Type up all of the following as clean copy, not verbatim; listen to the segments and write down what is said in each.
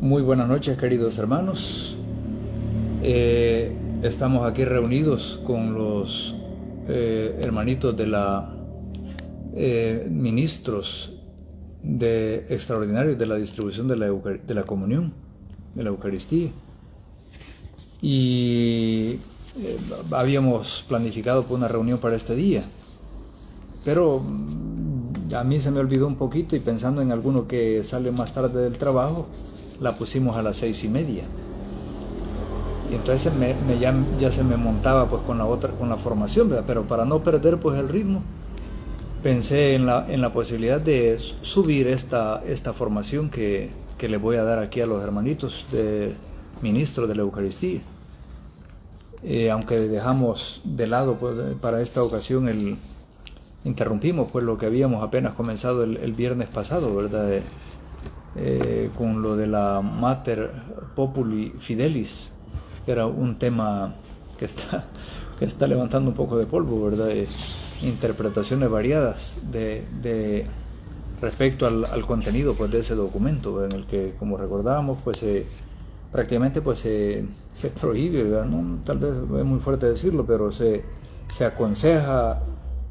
Muy buenas noches, queridos hermanos. Estamos aquí reunidos con los hermanitos de la ministros extraordinarios de la distribución de la comunión, de la Eucaristía. Y habíamos planificado pues, una reunión para este día, pero a mí se me olvidó un poquito y pensando en alguno que sale más tarde del trabajo, la pusimos a las 6:30. Y entonces ya se me montaba pues con la formación, ¿verdad? Pero para no perder pues el ritmo, pensé en la posibilidad de subir esta formación que le voy a dar aquí a los hermanitos de ministros de la Eucaristía. Aunque dejamos de lado pues, para esta ocasión interrumpimos pues lo que habíamos apenas comenzado el viernes pasado, ¿verdad? Con lo de la Mater Populi Fidelis, que era un tema que está levantando un poco de polvo, ¿verdad? Interpretaciones variadas de respecto al contenido pues, de ese documento, en el que, como recordábamos, pues prácticamente pues, se prohíbe, ¿verdad? ¿No? Tal vez es muy fuerte decirlo, pero se aconseja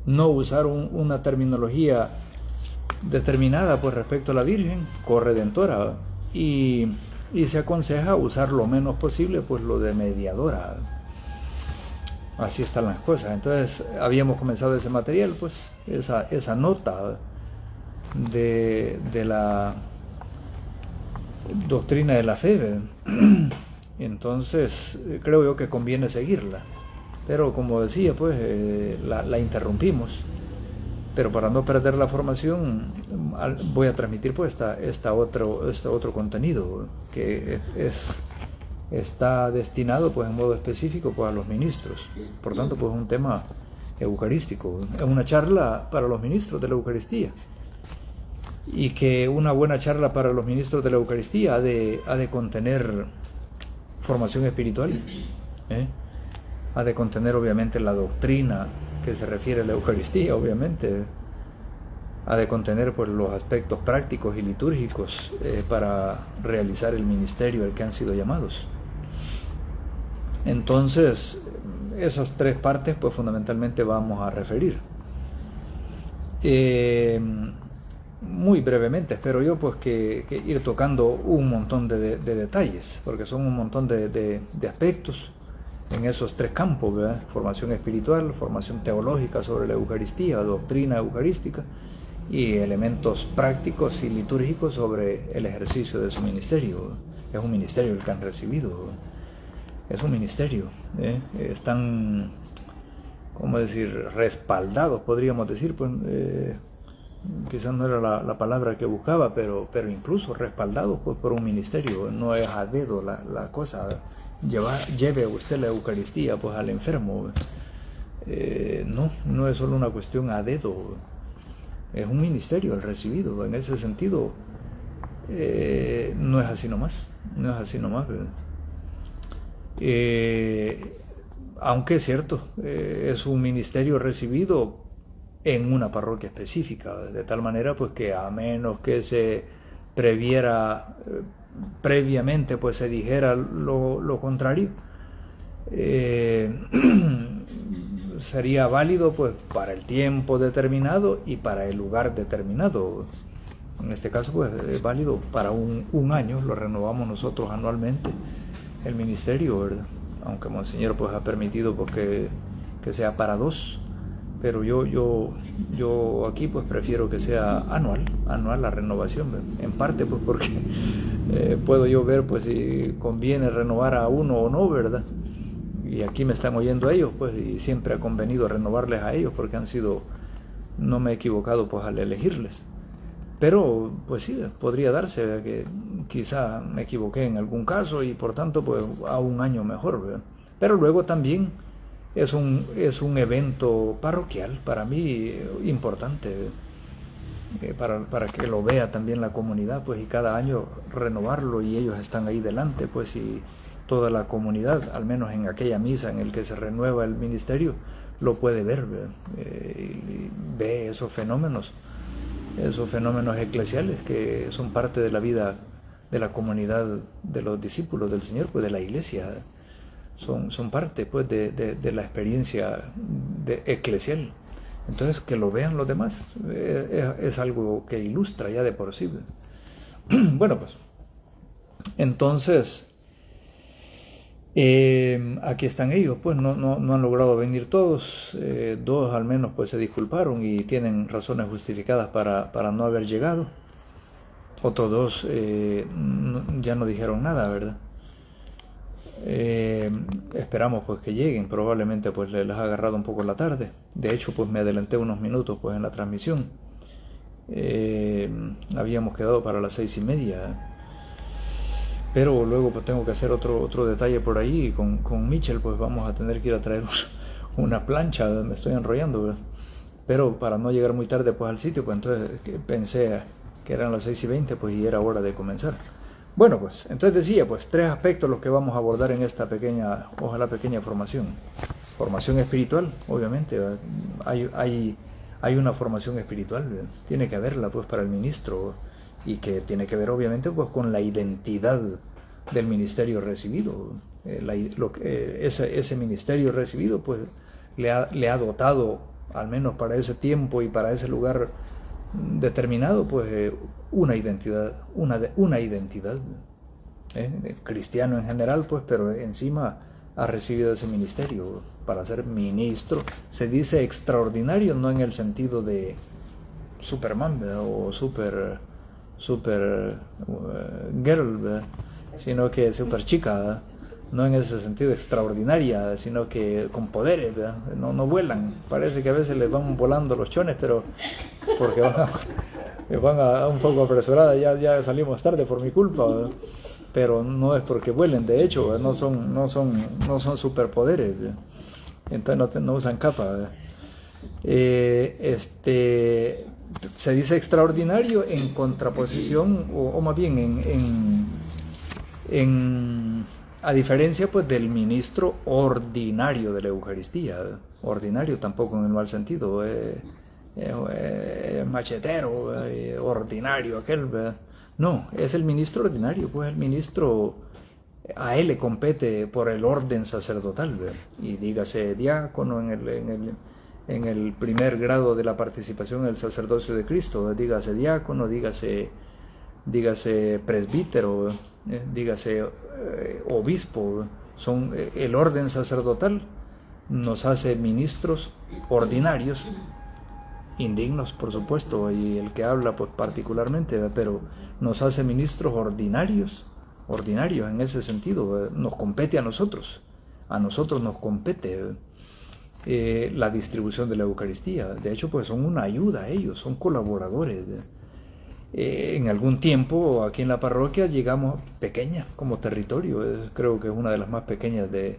no usar una terminología determinada pues respecto a la Virgen corredentora y se aconseja usar lo menos posible pues lo de mediadora. Así están las cosas. Entonces habíamos comenzado ese material, pues esa nota de la doctrina de la fe. Entonces creo yo que conviene seguirla, pero como decía pues la interrumpimos. Pero para no perder la formación voy a transmitir pues este otro contenido que está destinado pues en modo específico pues a los ministros. Por tanto pues un tema eucarístico, es una charla para los ministros de la Eucaristía, y que una buena charla para los ministros de la Eucaristía ha de contener formación espiritual, ha de contener obviamente la doctrina que se refiere a la Eucaristía, obviamente, ha de contener pues, los aspectos prácticos y litúrgicos para realizar el ministerio al que han sido llamados. Entonces, esas tres partes pues fundamentalmente vamos a referir. Muy brevemente, espero yo pues que ir tocando un montón de detalles, porque son un montón de aspectos en esos tres campos, ¿verdad? Formación espiritual, formación teológica sobre la Eucaristía, doctrina eucarística, y elementos prácticos y litúrgicos sobre el ejercicio de su ministerio. Es un ministerio el que han recibido, es un ministerio, están, ¿cómo decir?, respaldados, podríamos decir, pues, quizás no era la palabra que buscaba, pero incluso respaldados pues, por un ministerio. No es a dedo la cosa. Lleve usted la Eucaristía pues al enfermo. No es solo una cuestión a dedo, es un ministerio el recibido. En ese sentido no es así nomás, aunque es cierto, es un ministerio recibido en una parroquia específica, de tal manera pues que a menos que se previera previamente pues se dijera lo contrario, sería válido pues para el tiempo determinado y para el lugar determinado. En este caso pues es válido para un año, lo renovamos nosotros anualmente el ministerio, ¿verdad? Aunque Monseñor pues ha permitido pues, que sea para 2, pero yo aquí pues prefiero que sea anual la renovación, en parte pues porque puedo yo ver pues si conviene renovar a uno o no, ¿verdad? Y aquí me están oyendo ellos pues, y siempre ha convenido renovarles a ellos porque no me he equivocado pues al elegirles. Pero pues sí, podría darse que quizá me equivoqué en algún caso y por tanto pues a un año mejor, ¿verdad? Pero luego también es un evento parroquial para mí importante, para que lo vea también la comunidad, pues, y cada año renovarlo, y ellos están ahí delante, pues, y toda la comunidad, al menos en aquella misa en el que se renueva el ministerio, lo puede ver, y ve esos fenómenos eclesiales que son parte de la vida de la comunidad de los discípulos del Señor, pues de la iglesia, son parte pues de la experiencia eclesial. Entonces, que lo vean los demás es algo que ilustra ya de por sí. Bueno, pues, entonces, aquí están ellos, pues no han logrado venir todos. Dos al menos pues se disculparon y tienen razones justificadas para no haber llegado. Otros dos ya no dijeron nada, ¿verdad? Esperamos pues que lleguen. Probablemente pues les ha agarrado un poco la tarde. De hecho pues me adelanté unos minutos pues en la transmisión. Habíamos quedado para las 6:30, pero luego pues tengo que hacer otro detalle por ahí. Con Mitchell pues vamos a tener que ir a traer una plancha. Me estoy enrollando, ¿verdad? Pero para no llegar muy tarde pues al sitio, pues entonces pensé que eran las 6:20 pues y era hora de comenzar. Bueno, pues entonces decía pues 3 aspectos los que vamos a abordar en esta pequeña, ojalá pequeña formación. Formación espiritual, obviamente, hay una formación espiritual, ¿verdad? Tiene que haberla pues para el ministro, y que tiene que ver obviamente pues con la identidad del ministerio recibido. Ese ministerio recibido pues le ha dotado, al menos para ese tiempo y para ese lugar determinado, pues una identidad, cristiano en general, pues, pero encima ha recibido ese ministerio para ser ministro. Se dice extraordinario, no en el sentido de Superman, ¿verdad? O super girl, ¿verdad? Sino que super chica, ¿verdad? No en ese sentido extraordinaria, sino que con poderes, ¿verdad? No vuelan. Parece que a veces les van volando los chones, pero porque van a un poco apresuradas, ya salimos tarde por mi culpa, ¿verdad? Pero no es porque vuelen, de hecho, ¿verdad? No son superpoderes, ¿verdad? Entonces no usan capa, ¿verdad? Se dice extraordinario en contraposición, o más bien a diferencia pues del ministro ordinario de la Eucaristía. Ordinario tampoco en el mal sentido, machetero, ordinario aquel, ¿verdad? No, es el ministro ordinario, pues el ministro, a él le compete por el orden sacerdotal, ¿verdad? Y dígase diácono en el primer grado de la participación en el sacerdocio de Cristo, ¿verdad? Dígase diácono, dígase presbítero, dígase obispo. Son el orden sacerdotal nos hace ministros ordinarios, indignos por supuesto, y el que habla pues, particularmente, pero nos hace ministros ordinarios en ese sentido. Nos compete a nosotros nos compete la distribución de la Eucaristía. De hecho pues son una ayuda a ellos, son colaboradores. En algún tiempo aquí en la parroquia llegamos pequeña como territorio, creo que es una de las más pequeñas de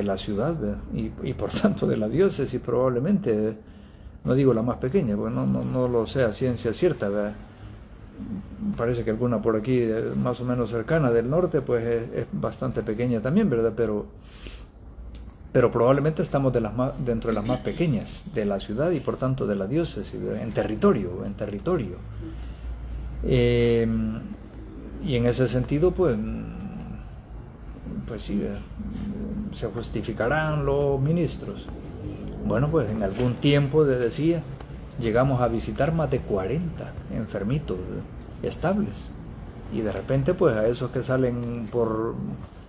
la ciudad, y por tanto de la diócesis probablemente, no digo la más pequeña, porque no lo sé a ciencia cierta, ¿verdad? Parece que alguna por aquí más o menos cercana del norte pues es bastante pequeña también, ¿verdad? Pero probablemente estamos dentro de las más pequeñas de la ciudad y por tanto de la diócesis, ¿verdad? En territorio. Y en ese sentido pues sí, se justificarán los ministros. Bueno, pues en algún tiempo, decía, llegamos a visitar más de 40 enfermitos estables, y de repente pues a esos que salen por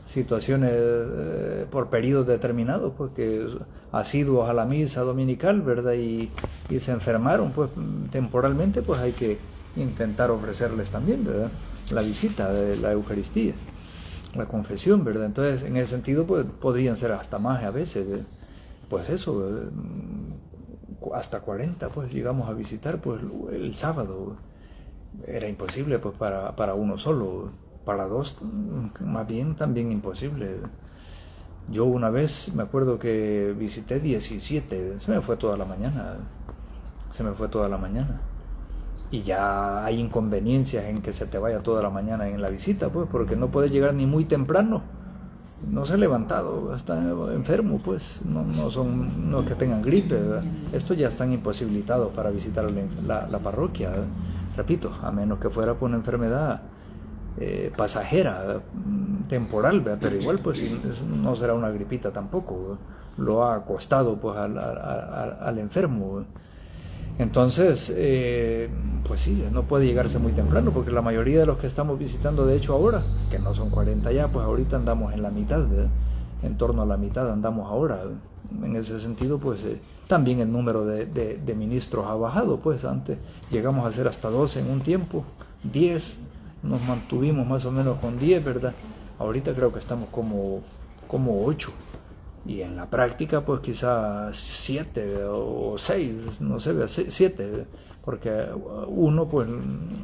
situaciones, por periodos determinados, pues que asiduos a la misa dominical, ¿verdad? Y se enfermaron pues temporalmente, pues hay que intentar ofrecerles también, ¿verdad? La visita de la Eucaristía, la confesión, ¿verdad? Entonces en ese sentido pues podrían ser hasta más a veces, pues eso, hasta 40 pues llegamos a visitar pues el sábado. Era imposible pues para uno solo, para dos más bien también imposible. Yo una vez me acuerdo que visité 17, se me fue toda la mañana, y ya hay inconveniencias en que se te vaya toda la mañana en la visita, pues porque no puedes llegar ni muy temprano, no se ha levantado, está enfermo, pues no es que tengan gripe, ¿verdad? Estos ya están imposibilitados para visitar la parroquia, ¿verdad? Repito, a menos que fuera por una enfermedad pasajera, temporal, ¿verdad? Pero igual pues no será una gripita tampoco, ¿verdad? Lo ha costado pues al enfermo, ¿verdad? Entonces, pues sí, no puede llegarse muy temprano, porque la mayoría de los que estamos visitando, de hecho ahora, que no son 40 ya, pues ahorita andamos en la mitad, ¿verdad? En torno a la mitad andamos ahora, ¿verdad? En ese sentido, pues también el número de ministros ha bajado, pues antes llegamos a ser hasta 12 en un tiempo, 10, nos mantuvimos más o menos con 10, ¿verdad? Ahorita creo que estamos como 8. Y en la práctica, pues quizá 7 o 6, no sé, 7, porque uno pues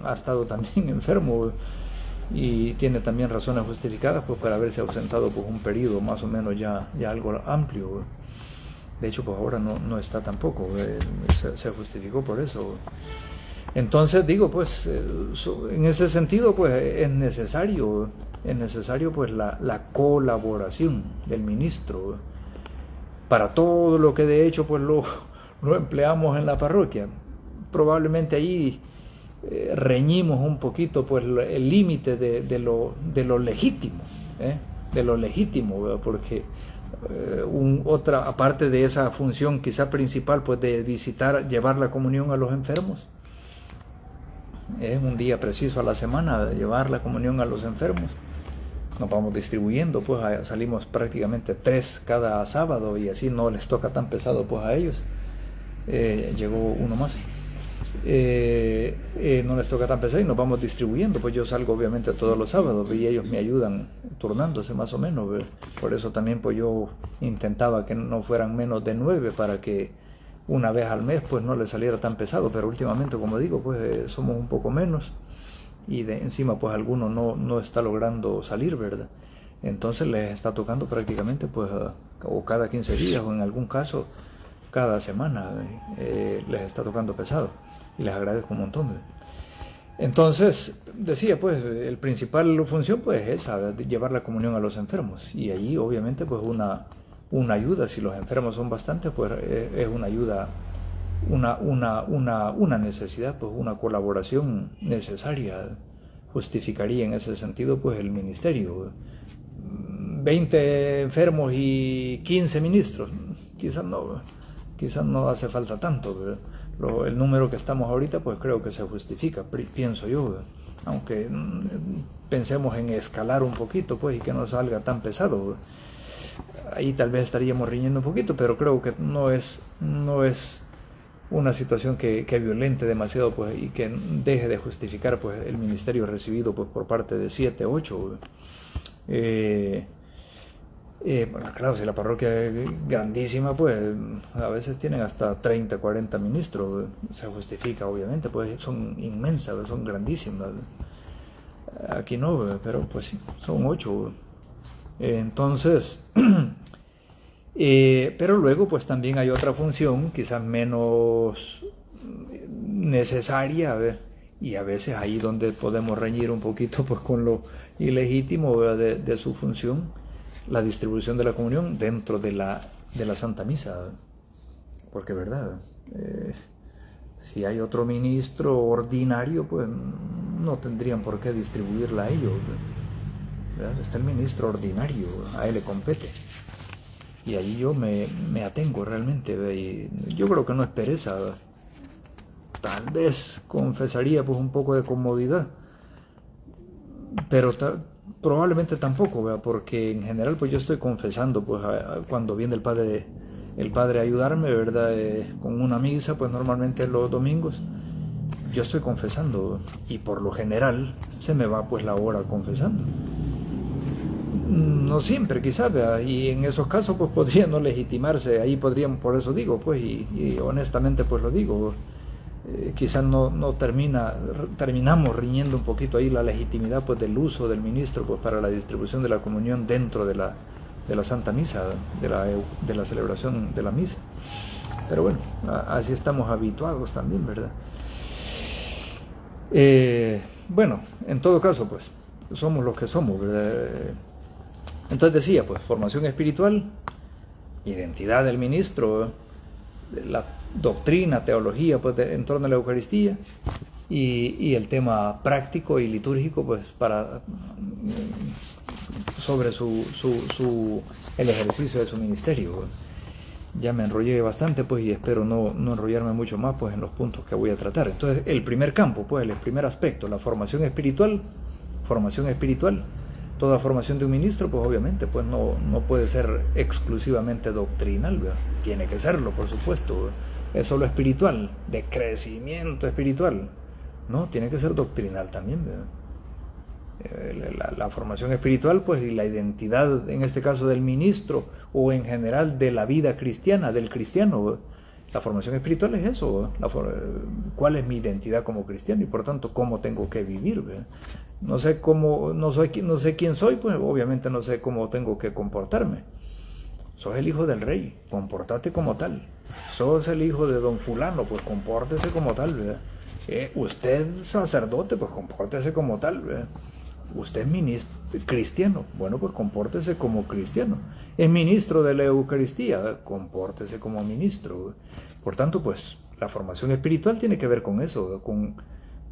ha estado también enfermo y tiene también razones justificadas pues para haberse ausentado pues un periodo más o menos ya algo amplio. De hecho, pues ahora no está tampoco, se justificó por eso. Entonces digo, pues en ese sentido pues es necesario pues la colaboración del ministro para todo lo que de hecho pues lo empleamos en la parroquia. Probablemente ahí reñimos un poquito pues el límite de lo legítimo, de lo legítimo, ¿verdad? Porque otra, aparte de esa función quizá principal pues de visitar, llevar la comunión a los enfermos, es un día preciso a la semana de llevar la comunión a los enfermos. Nos vamos distribuyendo, pues salimos prácticamente 3 cada sábado y así no les toca tan pesado pues a ellos. Llegó uno más. No les toca tan pesado y nos vamos distribuyendo. Pues yo salgo obviamente todos los sábados y ellos me ayudan turnándose más o menos. Por eso también pues yo intentaba que no fueran menos de 9 para que una vez al mes pues no les saliera tan pesado. Pero últimamente, como digo, pues somos un poco menos. Y de encima pues alguno no está logrando salir, ¿verdad? Entonces les está tocando prácticamente pues o cada 15 días o en algún caso cada semana les está tocando pesado y les agradezco un montón, ¿verdad? Entonces decía pues el principal función pues es esa, de llevar la comunión a los enfermos, y allí obviamente pues una ayuda, si los enfermos son bastantes pues es una ayuda, una necesidad, pues una colaboración necesaria, justificaría en ese sentido pues el ministerio. 20 enfermos y 15 ministros, quizás no hace falta tanto, el número que estamos ahorita pues creo que se justifica, pienso yo, aunque pensemos en escalar un poquito pues y que no salga tan pesado, ahí tal vez estaríamos riñendo un poquito, pero creo que no es una situación que violente demasiado pues y que deje de justificar pues el ministerio recibido pues por parte de 7, 8. Bueno, claro, si la parroquia es grandísima pues a veces tienen hasta 30, 40 ministros, se justifica obviamente, pues son inmensas, son grandísimas. Aquí no, pero pues sí, son 8. Entonces pero luego pues también hay otra función quizás menos necesaria, y a veces ahí donde podemos reñir un poquito pues con lo ilegítimo de su función, la distribución de la comunión dentro de la Santa Misa, porque verdad, si hay otro ministro ordinario pues no tendrían por qué distribuirla a ellos, ¿verdad? Está el ministro ordinario, a él le compete. Y ahí yo me atengo realmente, y yo creo que no es pereza, ¿verdad? Tal vez confesaría pues un poco de comodidad, pero probablemente tampoco, ¿verdad? Porque en general pues yo estoy confesando pues cuando viene el padre a ayudarme, ¿verdad? Con una misa pues normalmente los domingos yo estoy confesando y por lo general se me va pues la hora confesando. No siempre quizás, ¿verdad? Y en esos casos pues podría no legitimarse, ahí podrían, por eso digo pues y honestamente pues lo digo, quizás no terminamos riñendo un poquito ahí la legitimidad pues del uso del ministro pues para la distribución de la comunión dentro de la Santa Misa, de la celebración de la misa. Pero bueno, así estamos habituados también, ¿verdad? Bueno, en todo caso pues somos los que somos, ¿verdad? Entonces decía, pues formación espiritual, identidad del ministro, la doctrina, teología pues en torno a la Eucaristía, y el tema práctico y litúrgico, pues sobre el ejercicio de su ministerio. Ya me enrollé bastante, pues, y espero no enrollarme mucho más, pues, en los puntos que voy a tratar. Entonces, el primer campo, pues, el primer aspecto, la formación espiritual. Toda formación de un ministro, pues, obviamente, pues, no puede ser exclusivamente doctrinal, ¿verdad? Tiene que serlo, por supuesto, ¿verdad? Es solo espiritual, de crecimiento espiritual. No, tiene que ser doctrinal también, ¿verdad? La formación espiritual, pues, y la identidad, en este caso del ministro, o en general de la vida cristiana, del cristiano, ¿verdad? La formación espiritual es eso, ¿cuál es mi identidad como cristiano? Y por tanto, ¿cómo tengo que vivir? ¿Verdad? No sé quién soy, pues obviamente no sé cómo tengo que comportarme. Sos el hijo del rey, compórtate como tal. Sos el hijo de don fulano, pues compórtese como tal, ¿verdad? Usted sacerdote, pues compórtese como tal, ¿verdad? Usted es ministro cristiano, bueno, pues compórtese como cristiano. Es ministro de la Eucaristía, ¿verdad? Compórtese como ministro, ¿verdad? Por tanto, pues la formación espiritual tiene que ver con eso, ¿verdad?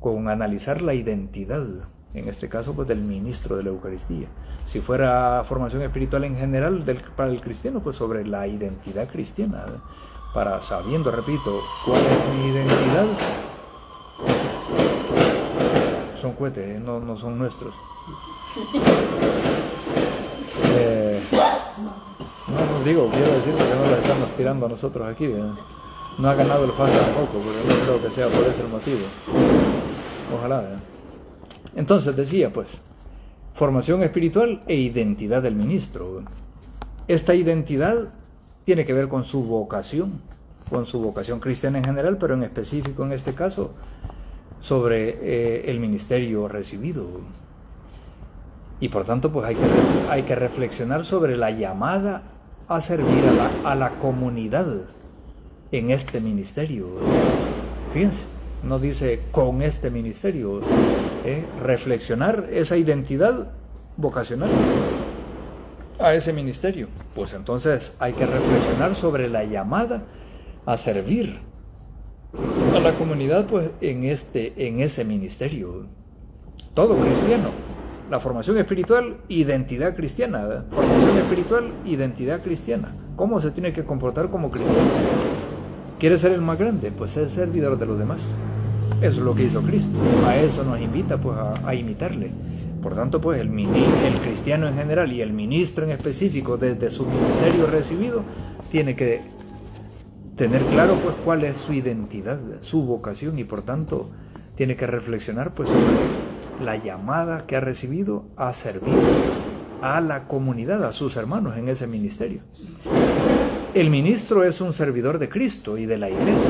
Con analizar la identidad, en este caso, pues, del ministro de la Eucaristía. Si fuera formación espiritual en general para el cristiano, pues sobre la identidad cristiana, ¿verdad? Para sabiendo, repito, cuál es mi identidad. Son cohetes, no son nuestros. Quiero decir que no la estamos tirando a nosotros aquí, ¿verdad? No ha ganado el FAS tampoco, pero no creo que sea por ese motivo. Ojalá, ¿verdad? Entonces decía, pues, formación espiritual e identidad del ministro. Esta identidad tiene que ver con su vocación cristiana en general, pero en específico en este caso sobre el ministerio recibido. Y por tanto, pues hay que reflexionar sobre la llamada a servir a la comunidad en este ministerio. Fíjense, no dice con este ministerio. Reflexionar esa identidad vocacional a ese ministerio. Pues entonces hay que reflexionar sobre la llamada a servir a la comunidad, pues, en ese ministerio. Todo cristiano. La formación espiritual, identidad cristiana, ¿verdad? Formación espiritual, identidad cristiana. ¿Cómo se tiene que comportar como cristiano? ¿Quiere ser el más grande? Pues es servidor de los demás. Eso es lo que hizo Cristo. A eso nos invita, pues, a imitarle. Por tanto, pues, el cristiano en general y el ministro en específico, desde su ministerio recibido, tiene que tener claro, pues, cuál es su identidad, su vocación, y por tanto tiene que reflexionar, pues, sobre la llamada que ha recibido a servir a la comunidad, a sus hermanos en ese ministerio. El ministro es un servidor de Cristo y de la iglesia,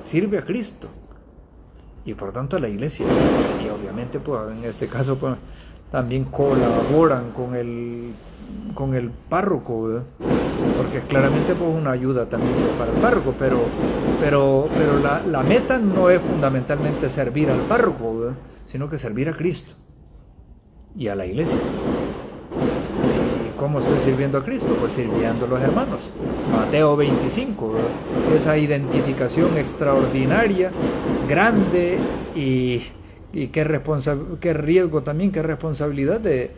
sirve a Cristo y por tanto a la iglesia, y obviamente, pues, en este caso, pues, también colaboran con el párroco, ¿verdad? Porque claramente, pues, una ayuda también para el párroco, pero la meta no es fundamentalmente servir al párroco, ¿verdad? Sino que servir a Cristo y a la iglesia. ¿Y cómo estoy sirviendo a Cristo? Pues sirviendo a los hermanos. Mateo 25, ¿verdad? Esa identificación extraordinaria, grande, y qué riesgo también, qué responsabilidad de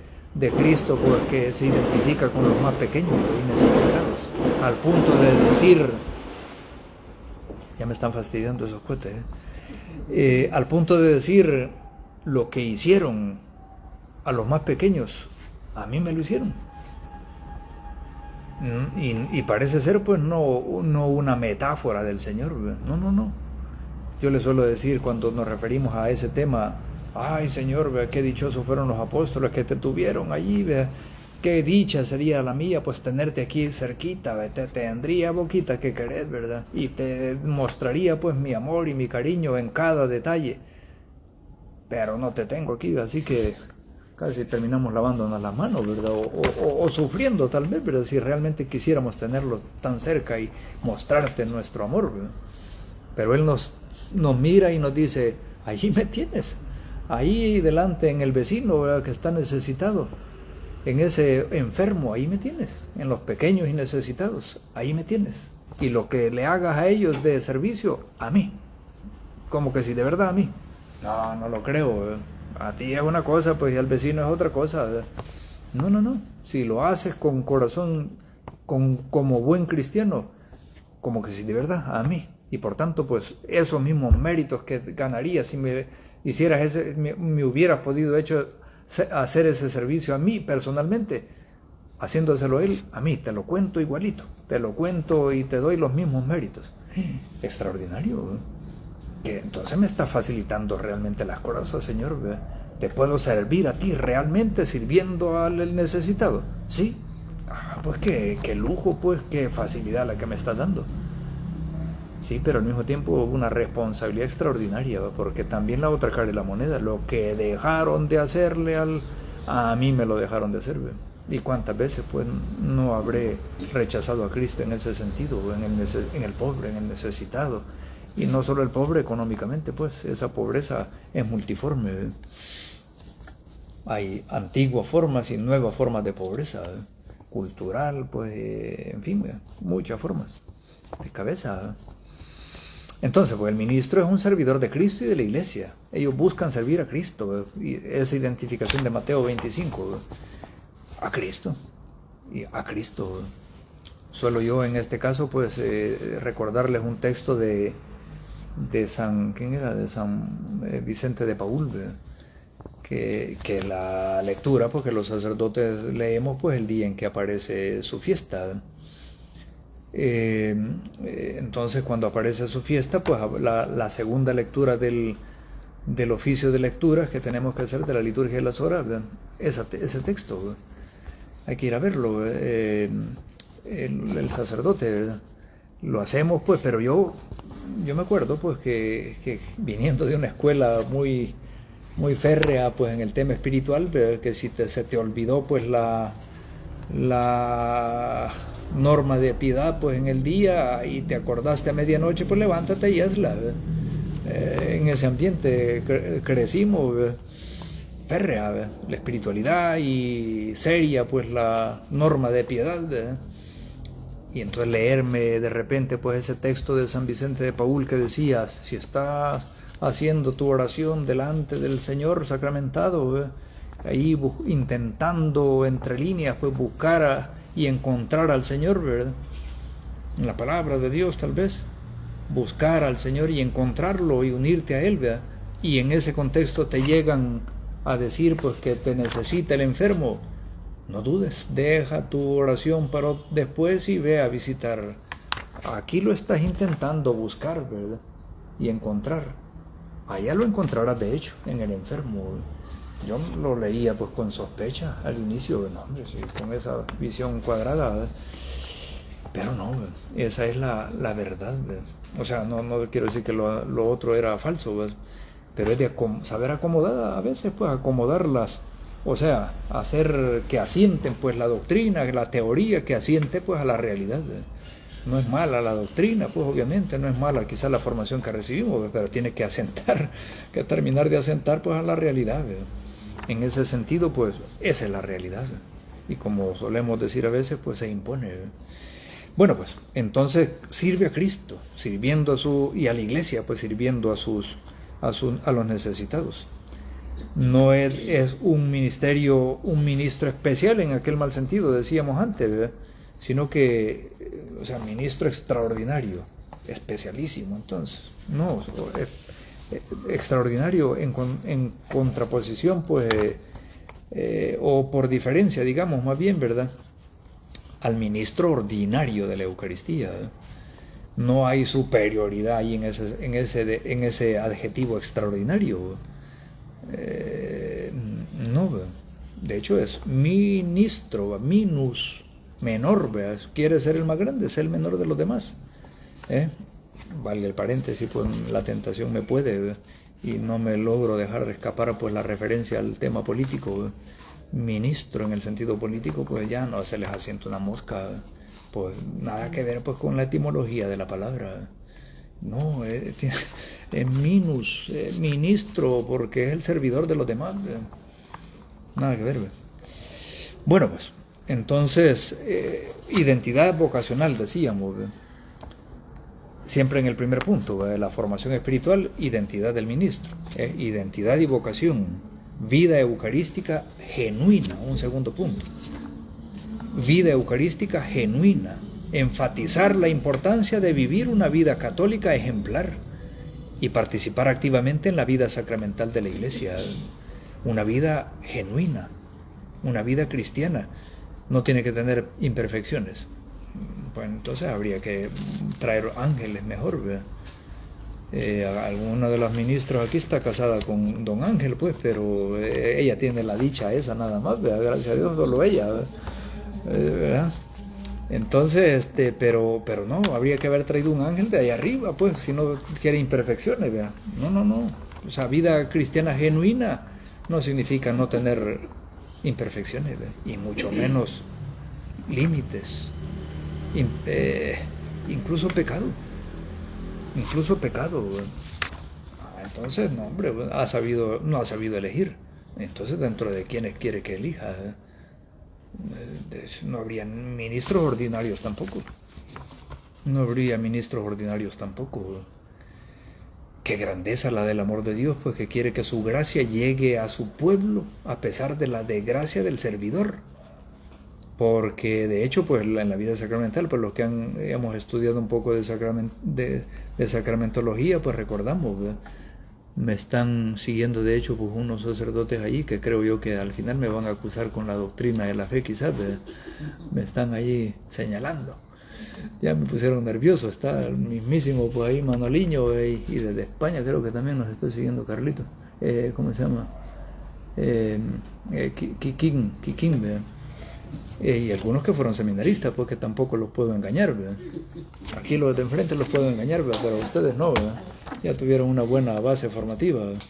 Cristo, porque se identifica con los más pequeños y necesitados, al punto de decir, ya me están fastidiando esos cohetes, al punto de decir, lo que hicieron a los más pequeños, a mí me lo hicieron. Y parece ser, pues, no una metáfora del Señor, ¿verdad? No. Yo le suelo decir, cuando nos referimos a ese tema, ay, Señor, ¿verdad? Qué dichosos fueron los apóstoles que te tuvieron allí, ¿verdad? Qué dicha sería la mía, pues, tenerte aquí cerquita, ¿verdad? Te tendría boquita que querer, ¿verdad? Y te mostraría, pues, mi amor y mi cariño en cada detalle. Pero no te tengo aquí, así que casi terminamos lavándonos las manos, ¿verdad? O sufriendo tal vez, ¿verdad? Si realmente quisiéramos tenerlos tan cerca y mostrarte nuestro amor, ¿verdad? Pero Él nos mira y nos dice, ahí me tienes, ahí delante en el vecino, ¿verdad? Que está necesitado, en ese enfermo, ahí me tienes, en los pequeños y necesitados, ahí me tienes. Y lo que le hagas a ellos de servicio, a mí, como que si de verdad a mí. No lo creo. A ti es una cosa, pues, y al vecino es otra cosa. No. Si lo haces con corazón, como buen cristiano, como que si de verdad a mí. Y por tanto, pues, esos mismos méritos que ganaría si me hicieras me hubieras podido hacer ese servicio a mí personalmente, haciéndoselo él, a mí, te lo cuento igualito. Te lo cuento y te doy los mismos méritos. Extraordinario, que entonces me está facilitando realmente las cosas, Señor. Te puedo servir a ti realmente sirviendo al necesitado. Sí. Pues qué lujo, pues qué facilidad la que me estás dando. Sí, pero al mismo tiempo una responsabilidad extraordinaria, porque también la otra cara de la moneda, lo que dejaron de hacerle a mí me lo dejaron de hacer. Y cuántas veces pues no habré rechazado a Cristo en ese sentido, en el pobre, en el necesitado. Y no solo el pobre económicamente, pues esa pobreza es multiforme. Hay antiguas formas y nuevas formas de pobreza, cultural, pues, en fin, muchas formas de cabeza. Entonces, pues el ministro es un servidor de Cristo y de la iglesia. Ellos buscan servir a Cristo, y esa identificación de Mateo 25, a Cristo, y a Cristo. Suelo yo en este caso, pues, recordarles un texto de San, ¿quién era? De San Vicente de Paúl, que la lectura, porque los sacerdotes leemos pues el día en que aparece su fiesta. Entonces cuando aparece su fiesta, pues la segunda lectura del oficio de lecturas que tenemos que hacer de la liturgia de las horas, ese texto, hay que ir a verlo, el sacerdote, ¿verdad? Lo hacemos pues, pero yo me acuerdo pues que viniendo de una escuela muy férrea pues en el tema espiritual, que si se te olvidó pues la norma de piedad pues en el día y te acordaste a medianoche, pues levántate y hazla. En ese ambiente crecimos, férrea la espiritualidad y seria pues la norma de piedad, y entonces leerme de repente pues ese texto de San Vicente de Paúl que decía, si estás haciendo tu oración delante del Señor sacramentado, ahí intentando entre líneas pues buscar y encontrar al Señor, ¿verdad? En la palabra de Dios tal vez, buscar al Señor y encontrarlo y unirte a Él, ¿verdad? Y en ese contexto te llegan a decir pues que te necesita el enfermo, no dudes, deja tu oración para después y ve a visitar. Aquí lo estás intentando buscar, ¿verdad? Y encontrar. Allá lo encontrarás de hecho, en el enfermo. Yo lo leía pues con sospecha al inicio, no, hombre, sí, con esa visión cuadrada, ¿verdad? Pero no, ¿verdad? Esa es la verdad, ¿verdad? O sea, no quiero decir que lo otro era falso, ¿verdad? Pero es de saber acomodar, a veces pues acomodarlas, o sea, hacer que asienten pues la doctrina, la teoría que asiente pues a la realidad, ¿verdad? No es mala la doctrina, pues obviamente, no es mala quizás la formación que recibimos, pero tiene que asentar, que terminar de asentar pues a la realidad, ¿verdad? En ese sentido, pues, esa es la realidad, ¿verdad? Y como solemos decir a veces, pues se impone, ¿verdad? Bueno, pues, entonces sirve a Cristo, sirviendo y a la iglesia, pues sirviendo a los necesitados. No es un ministro especial en aquel mal sentido, decíamos antes, ¿verdad? Sino que, o sea, ministro extraordinario, especialísimo, entonces, no, extraordinario en contraposición, pues, o por diferencia, digamos, más bien, ¿verdad?, al ministro ordinario de la Eucaristía, ¿verdad? No hay superioridad ahí en ese adjetivo extraordinario, no, ¿verdad? De hecho es ministro, minus, menor, ¿verdad? Quiere ser el más grande, ser el menor de los demás, valga el paréntesis, pues la tentación me puede, ¿verdad? Y no me logro dejar escapar pues la referencia al tema político, ¿verdad? Ministro en el sentido político, pues ya no se les asienta una mosca, ¿verdad? Pues nada que ver pues con la etimología de la palabra, ¿verdad? No, es minus, ministro, porque es el servidor de los demás, ¿verdad? Nada que ver, ¿verdad? Bueno, pues entonces, identidad vocacional, decíamos, ¿verdad? siempre en el primer punto, la formación espiritual, identidad del ministro, identidad y vocación, vida eucarística genuina, un segundo punto, vida eucarística genuina, enfatizar la importancia de vivir una vida católica ejemplar y participar activamente en la vida sacramental de la Iglesia, una vida genuina, una vida cristiana, no tiene que tener imperfecciones. Pues entonces habría que traer ángeles mejor, ¿verdad? Alguna de los ministros aquí está casada con don Ángel, pues, pero ella tiene la dicha esa nada más, ¿verdad? Gracias a Dios, solo ella, ¿verdad? Entonces, pero no, habría que haber traído un ángel de ahí arriba, pues, si no quiere imperfecciones, ¿verdad? No. O sea, vida cristiana genuina no significa no tener imperfecciones, ¿verdad? Y mucho menos límites, incluso pecado, ¿verdad? Entonces, no, hombre, no ha sabido elegir. Entonces, dentro de quienes quiere que elija, ¿verdad? No habría ministros ordinarios tampoco. Qué grandeza la del amor de Dios, pues, que quiere que su gracia llegue a su pueblo a pesar de la desgracia del servidor. Porque de hecho, pues, en la vida sacramental, pues los que hemos estudiado un poco de sacramentología, pues recordamos, ¿verdad? Me están siguiendo, de hecho, pues unos sacerdotes allí que creo yo que al final me van a acusar con la doctrina de la fe, quizás, ¿verdad? Me están allí señalando. Ya me pusieron nervioso. Está el mismísimo, pues ahí Manoliño, y desde España creo que también nos está siguiendo Carlito. ¿Cómo se llama? Kikín, ¿verdad? Y algunos que fueron seminaristas, pues que tampoco los puedo engañar, ¿verdad? Aquí los de enfrente los puedo engañar, ¿verdad? Pero ustedes no, ¿verdad? Ya tuvieron una buena base formativa, ¿verdad?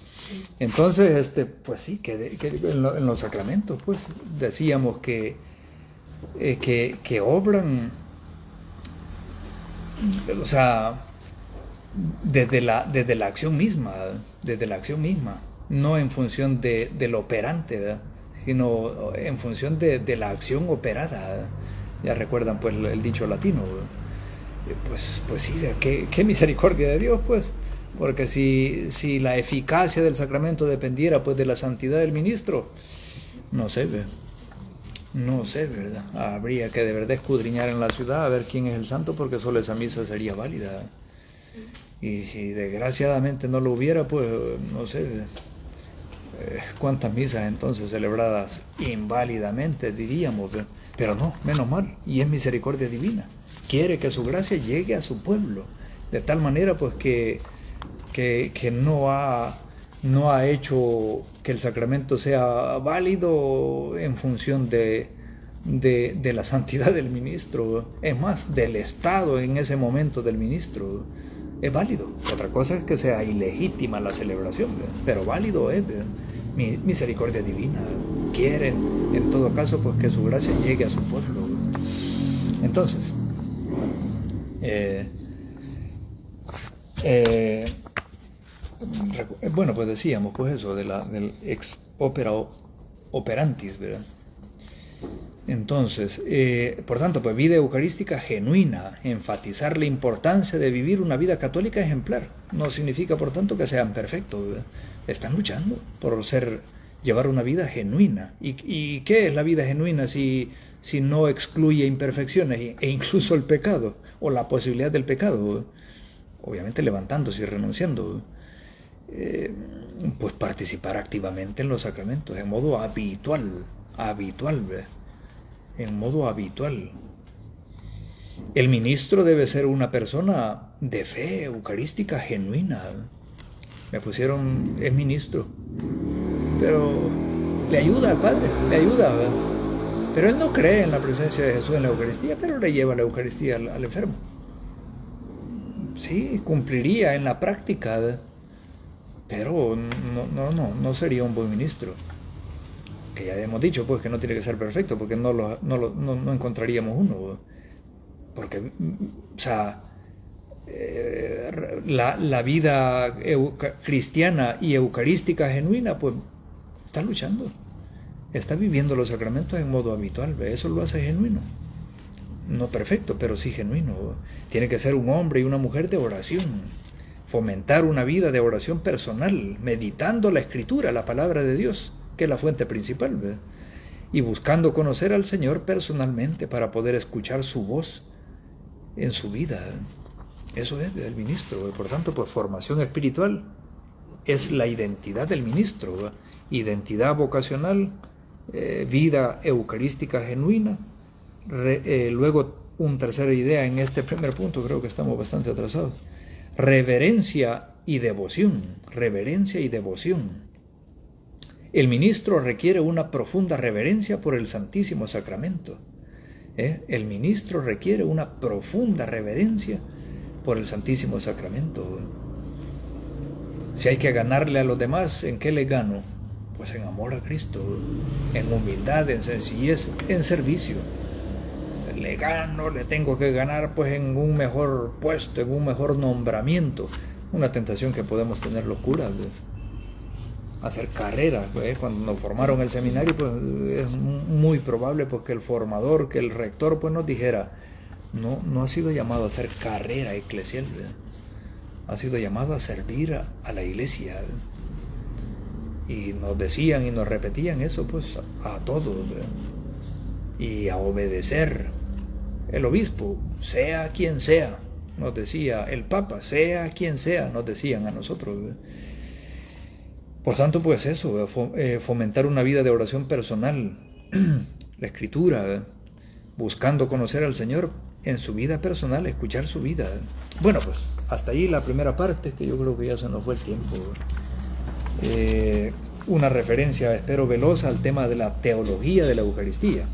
Entonces, pues sí, que en los sacramentos, pues decíamos que obran, o sea, desde la acción misma, no en función del operante, ¿verdad? Sino en función de la acción operada. Ya recuerdan, pues, el dicho latino. Pues sí, qué misericordia de Dios, pues, porque si la eficacia del sacramento dependiera, pues, de la santidad del ministro, no sé, ¿verdad? Habría que de verdad escudriñar en la ciudad a ver quién es el santo, porque solo esa misa sería válida. Y si desgraciadamente no lo hubiera, pues, no sé, cuántas misas entonces celebradas inválidamente, diríamos, ¿verdad? Pero no, menos mal, y es misericordia divina. Quiere que su gracia llegue a su pueblo, de tal manera, pues, que no ha hecho que el sacramento sea válido en función de la santidad del ministro, es más, del estado en ese momento del ministro. Es válido. Otra cosa es que sea ilegítima la celebración, ¿verdad? Pero válido es, ¿verdad? Misericordia divina. Quiere, en todo caso, pues, que su gracia llegue a su pueblo, ¿verdad? Entonces, bueno, pues decíamos, pues, eso del ex opera operantis, ¿verdad? Entonces, por tanto, pues, vida eucarística genuina, enfatizar la importancia de vivir una vida católica ejemplar. No significa, por tanto, que sean perfectos, ¿verdad? Están luchando por llevar una vida genuina. ¿Y qué es la vida genuina si no excluye imperfecciones e incluso el pecado o la posibilidad del pecado, ¿verdad? Obviamente levantándose y renunciando, pues participar activamente en los sacramentos en modo habitual, ¿verdad? En modo habitual. El ministro debe ser una persona de fe eucarística genuina. Me pusieron, es ministro, pero le ayuda al Padre, le ayuda, ¿verdad? Pero él no cree en la presencia de Jesús en la Eucaristía, pero le lleva la Eucaristía al enfermo. Sí, cumpliría en la práctica, ¿verdad? Pero no sería un buen ministro. Que ya hemos dicho, pues, que no tiene que ser perfecto, porque no encontraríamos uno, ¿verdad? Porque, o sea, la vida cristiana y eucarística genuina, pues, está luchando, está viviendo los sacramentos en modo habitual, ¿ve? Eso lo hace genuino. no perfecto, pero sí genuino. Tiene que ser un hombre y una mujer de oración. Fomentar una vida de oración personal, meditando la Escritura, la palabra de Dios, que es la fuente principal, ¿verdad? Y buscando conocer al Señor personalmente para poder escuchar su voz en su vida. Eso es del ministro. Por tanto, pues formación espiritual es la identidad del ministro, ¿verdad? Identidad vocacional, vida eucarística genuina. Luego, una tercera idea en este primer punto, creo que estamos bastante atrasados. Reverencia y devoción. Reverencia y devoción. El ministro requiere una profunda reverencia por el Santísimo Sacramento. El ministro requiere una profunda reverencia por el Santísimo Sacramento. Si hay que ganarle a los demás, ¿en qué le gano? Pues en amor a Cristo, en humildad, en sencillez, en servicio. Le gano, le tengo que ganar pues en un mejor puesto, en un mejor nombramiento. Una tentación que podemos tener locura, hacer carrera. Cuando nos formaron el seminario, pues es muy probable pues, que el formador, que el rector pues nos dijera, no ha sido llamado a hacer carrera eclesial, ha sido llamado a servir a la iglesia. Y nos decían y nos repetían eso pues a todos, y a obedecer. El obispo, sea quien sea, nos decía. El papa, sea quien sea, nos decían a nosotros. Por tanto, pues eso, fomentar una vida de oración personal, la Escritura, buscando conocer al Señor en su vida personal, escuchar su vida. Bueno, pues hasta ahí la primera parte, que yo creo que ya se nos fue el tiempo. Una referencia, espero, veloz al tema de la teología de la Eucaristía.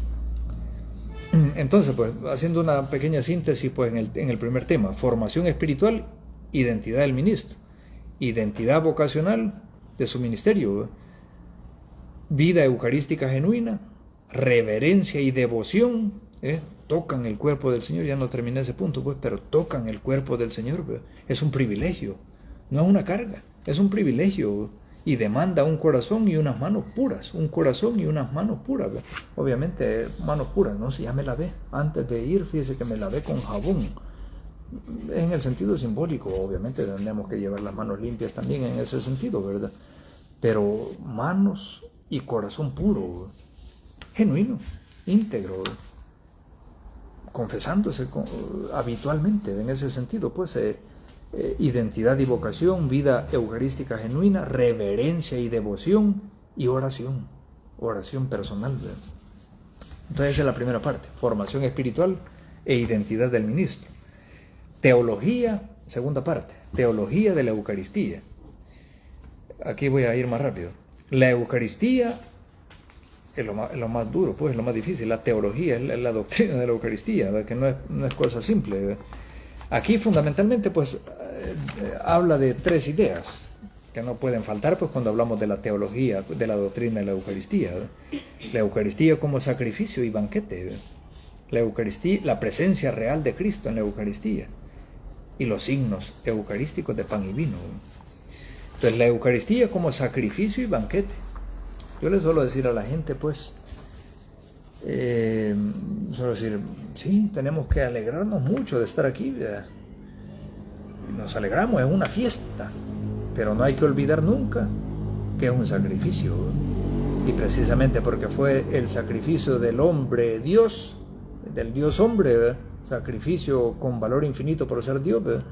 Entonces, pues, haciendo una pequeña síntesis pues, en el primer tema, formación espiritual, identidad del ministro, identidad vocacional de su ministerio, vida eucarística genuina, reverencia y devoción, tocan el cuerpo del Señor. Ya no terminé ese punto, pues, pero tocan el cuerpo del Señor, es un privilegio, no es una carga, es un privilegio. Y demanda un corazón y unas manos puras, un corazón y unas manos puras. Obviamente, manos puras, ¿no? Si ya me lavé antes de ir, fíjese que me lavé con jabón. En el sentido simbólico, obviamente tenemos que llevar las manos limpias también en ese sentido, ¿verdad? Pero manos y corazón puro, genuino, íntegro, confesándose habitualmente en ese sentido, pues... identidad y vocación, vida eucarística genuina, reverencia y devoción y oración personal. Entonces esa es la primera parte, formación espiritual e identidad del ministro. Teología, segunda parte, teología de la Eucaristía. Aquí voy a ir más rápido. La Eucaristía es lo más duro, pues es lo más difícil. La teología es la doctrina de la Eucaristía, ¿verdad? Que no es cosa simple, ¿verdad? Aquí fundamentalmente pues habla de tres ideas que no pueden faltar pues cuando hablamos de la teología, de la doctrina de la Eucaristía. La Eucaristía como sacrificio y banquete. La Eucaristía, la presencia real de Cristo en la Eucaristía. Y los signos eucarísticos de pan y vino. Entonces la Eucaristía como sacrificio y banquete. Yo les suelo decir a la gente pues... solo decir, sí, tenemos que alegrarnos mucho de estar aquí, ¿verdad? Nos alegramos, es una fiesta, pero no hay que olvidar nunca que es un sacrificio, y precisamente porque fue el sacrificio del hombre Dios, del Dios hombre, ¿verdad? Sacrificio con valor infinito por ser Dios, ¿verdad?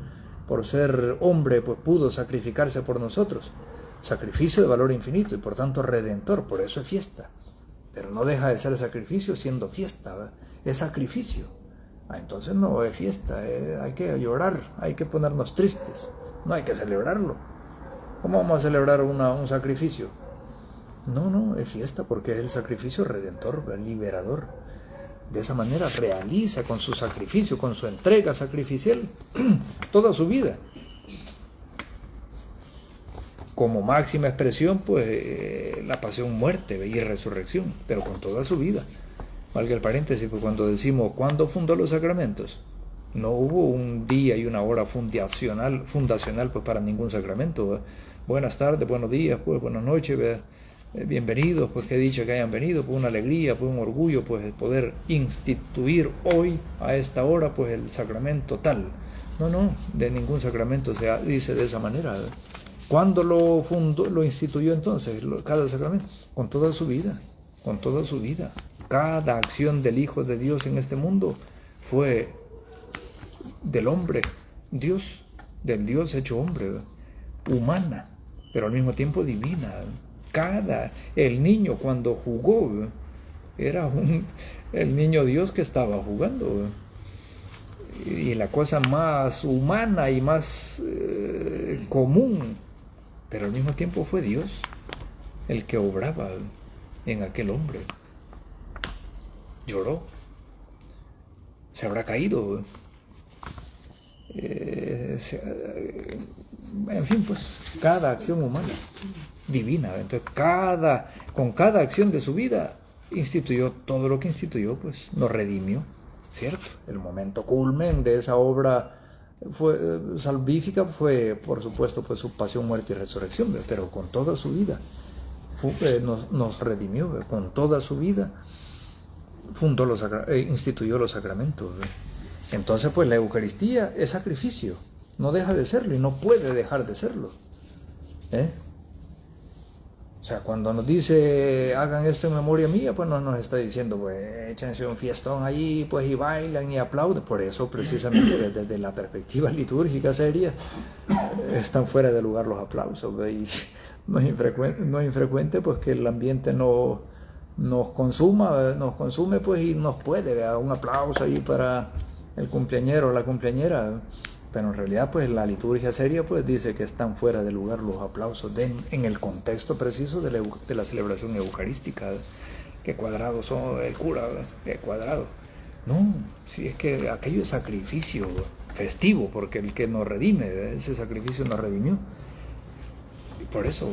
Por ser hombre pues pudo sacrificarse por nosotros, sacrificio de valor infinito y por tanto redentor, por eso es fiesta. Pero no deja de ser sacrificio siendo fiesta, ¿verdad? Es sacrificio. Entonces no es fiesta, hay que llorar, hay que ponernos tristes, no hay que celebrarlo. ¿Cómo vamos a celebrar un sacrificio? No, es fiesta porque es el sacrificio redentor, el liberador. De esa manera realiza con su sacrificio, con su entrega sacrificial, toda su vida. Como máxima expresión, pues, la pasión, muerte y resurrección, pero con toda su vida. Valga el paréntesis, pues cuando decimos, ¿cuándo fundó los sacramentos? No hubo un día y una hora fundacional pues, para ningún sacramento, ¿verdad? Buenas tardes, buenos días, pues, buenas noches, ¿verdad? bienvenidos, pues qué dicha que hayan venido, pues una alegría, pues un orgullo, pues poder instituir hoy, a esta hora, pues el sacramento tal. No, de ningún sacramento se dice de esa manera. ¿Cuándo lo instituyó entonces, cada sacramento? Con toda su vida, con toda su vida. Cada acción del Hijo de Dios en este mundo fue del hombre, Dios, del Dios hecho hombre, humana, pero al mismo tiempo divina. El niño cuando jugó, era el niño Dios que estaba jugando. Y la cosa más humana y más común, pero al mismo tiempo fue Dios el que obraba en aquel hombre. Lloró, se habrá caído, en fin, pues cada acción humana divina. Entonces con cada acción de su vida instituyó todo lo que instituyó, pues nos redimió, ¿cierto? El momento culmen de esa obra salvífica fue, por supuesto, pues su pasión, muerte y resurrección, pero con toda su vida nos redimió, con toda su vida instituyó los sacramentos. Entonces, pues la Eucaristía es sacrificio, no deja de serlo y no puede dejar de serlo. O sea, cuando nos dice hagan esto en memoria mía, pues no nos está diciendo, pues échense un fiestón ahí, pues y bailan y aplauden. Por eso, precisamente, desde la perspectiva litúrgica seria, están fuera de lugar los aplausos. Y no es infrecuente, pues que el ambiente nos consume, pues, y nos puede dar un aplauso ahí para el cumpleañero o la cumpleañera. Pero en realidad, pues la liturgia seria, pues dice que están fuera de lugar los aplausos en el contexto preciso de la celebración eucarística. Qué cuadrados son el cura, qué cuadrado. No, si es que aquello es sacrificio festivo, porque el que nos redime, ese sacrificio nos redimió. Y por eso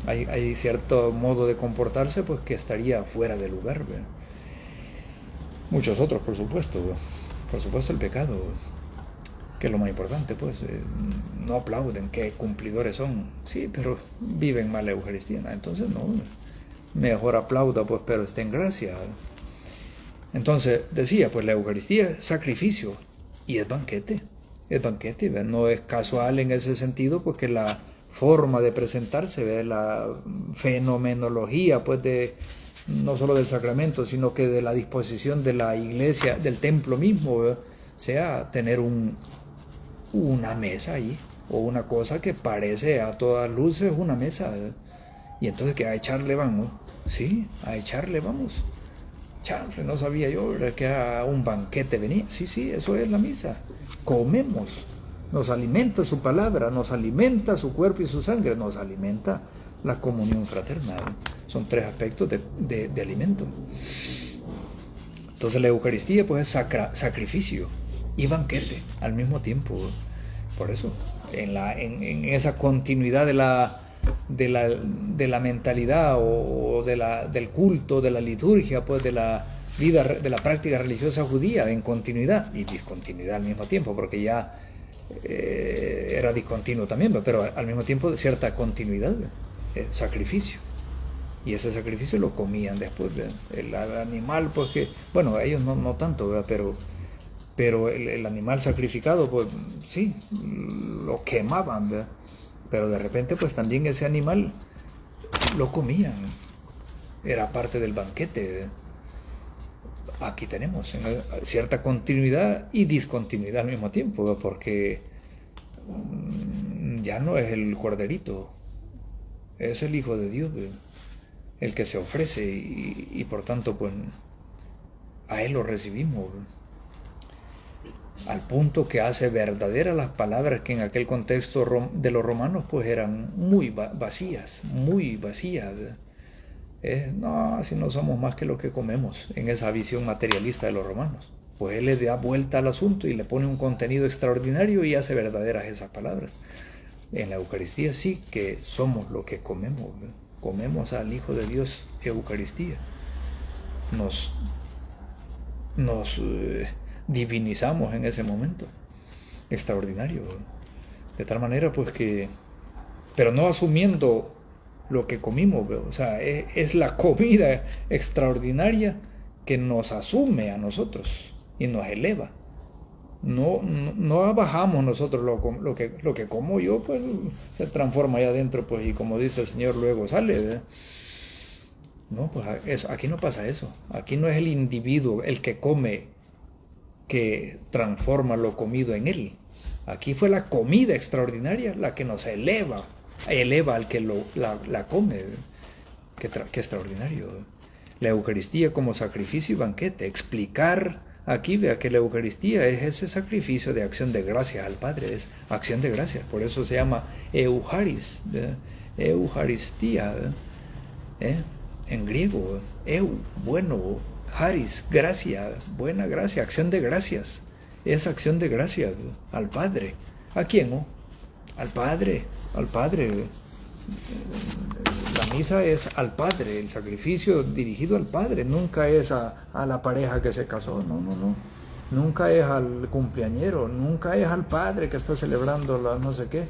hay cierto modo de comportarse, pues que estaría fuera de lugar. Muchos otros, por supuesto el pecado, que es lo más importante, pues no aplauden, que cumplidores son, sí, pero viven mal la Eucaristía. Entonces no, mejor aplauda, pues, pero esté en gracia. Entonces decía, pues la Eucaristía es sacrificio y es banquete, no es casual en ese sentido, porque la forma de presentarse, la fenomenología, pues no solo del sacramento, sino que de la disposición de la iglesia, del templo mismo, sea tener una mesa ahí, o una cosa que parece a todas luces una mesa, y entonces que a echarle vamos. Sí, a echarle vamos. Chanfle, no sabía yo, ¿verdad?, que a un banquete venía. Sí, eso es la misa. Comemos, nos alimenta su palabra, nos alimenta su cuerpo y su sangre, nos alimenta la comunión fraterna. Son tres aspectos de alimento. Entonces la Eucaristía, pues, es sacrificio y banquete al mismo tiempo. Por eso, en esa continuidad de la mentalidad o del culto, de la liturgia, pues de la vida, de la práctica religiosa judía, en continuidad y discontinuidad al mismo tiempo, porque ya era discontinuo también, pero al mismo tiempo cierta continuidad, sacrificio. Y ese sacrificio lo comían después, el animal, pues que, bueno, ellos no tanto, ¿verdad? Pero el animal sacrificado, pues sí, lo quemaban, ¿verdad? Pero de repente, pues también ese animal lo comían, era parte del banquete, ¿verdad? Aquí tenemos cierta continuidad y discontinuidad al mismo tiempo, ¿verdad? Porque ya no es el corderito, es el Hijo de Dios, ¿verdad?, el que se ofrece, y por tanto, pues a Él lo recibimos, ¿verdad?, al punto que hace verdaderas las palabras que en aquel contexto de los romanos, pues eran muy vacías, ¿verdad? No, si no somos más que lo que comemos, en esa visión materialista de los romanos. Pues Él le da vuelta al asunto y le pone un contenido extraordinario y hace verdaderas esas palabras. En la Eucaristía sí que somos lo que comemos, ¿verdad? Comemos al Hijo de Dios, Eucaristía. Nos divinizamos en ese momento. Extraordinario, ¿verdad? De tal manera, pues que, pero no asumiendo lo que comimos, ¿ve? O sea, es la comida extraordinaria que nos asume a nosotros y nos eleva. No bajamos nosotros lo que como yo, pues se transforma allá adentro, pues, y como dice el Señor, luego sale, ¿ve? No, pues aquí no pasa eso. Aquí no es el individuo el que come que transforma lo comido en él. Aquí fue la comida extraordinaria la que nos eleva al que la come. Qué extraordinario. La Eucaristía como sacrificio y banquete. Explicar aquí, vea que la Eucaristía es ese sacrificio de acción de gracias al Padre, es acción de gracias. Por eso se llama Eucharis, Eucaristía, en griego, bueno, haris, gracia, buena gracia, acción de gracias. Es acción de gracias al Padre. ¿A quién? Al Padre. La misa es al Padre, el sacrificio dirigido al Padre, nunca es a la pareja que se casó, no. Nunca es al cumpleañero, nunca es al Padre que está celebrando la no sé qué.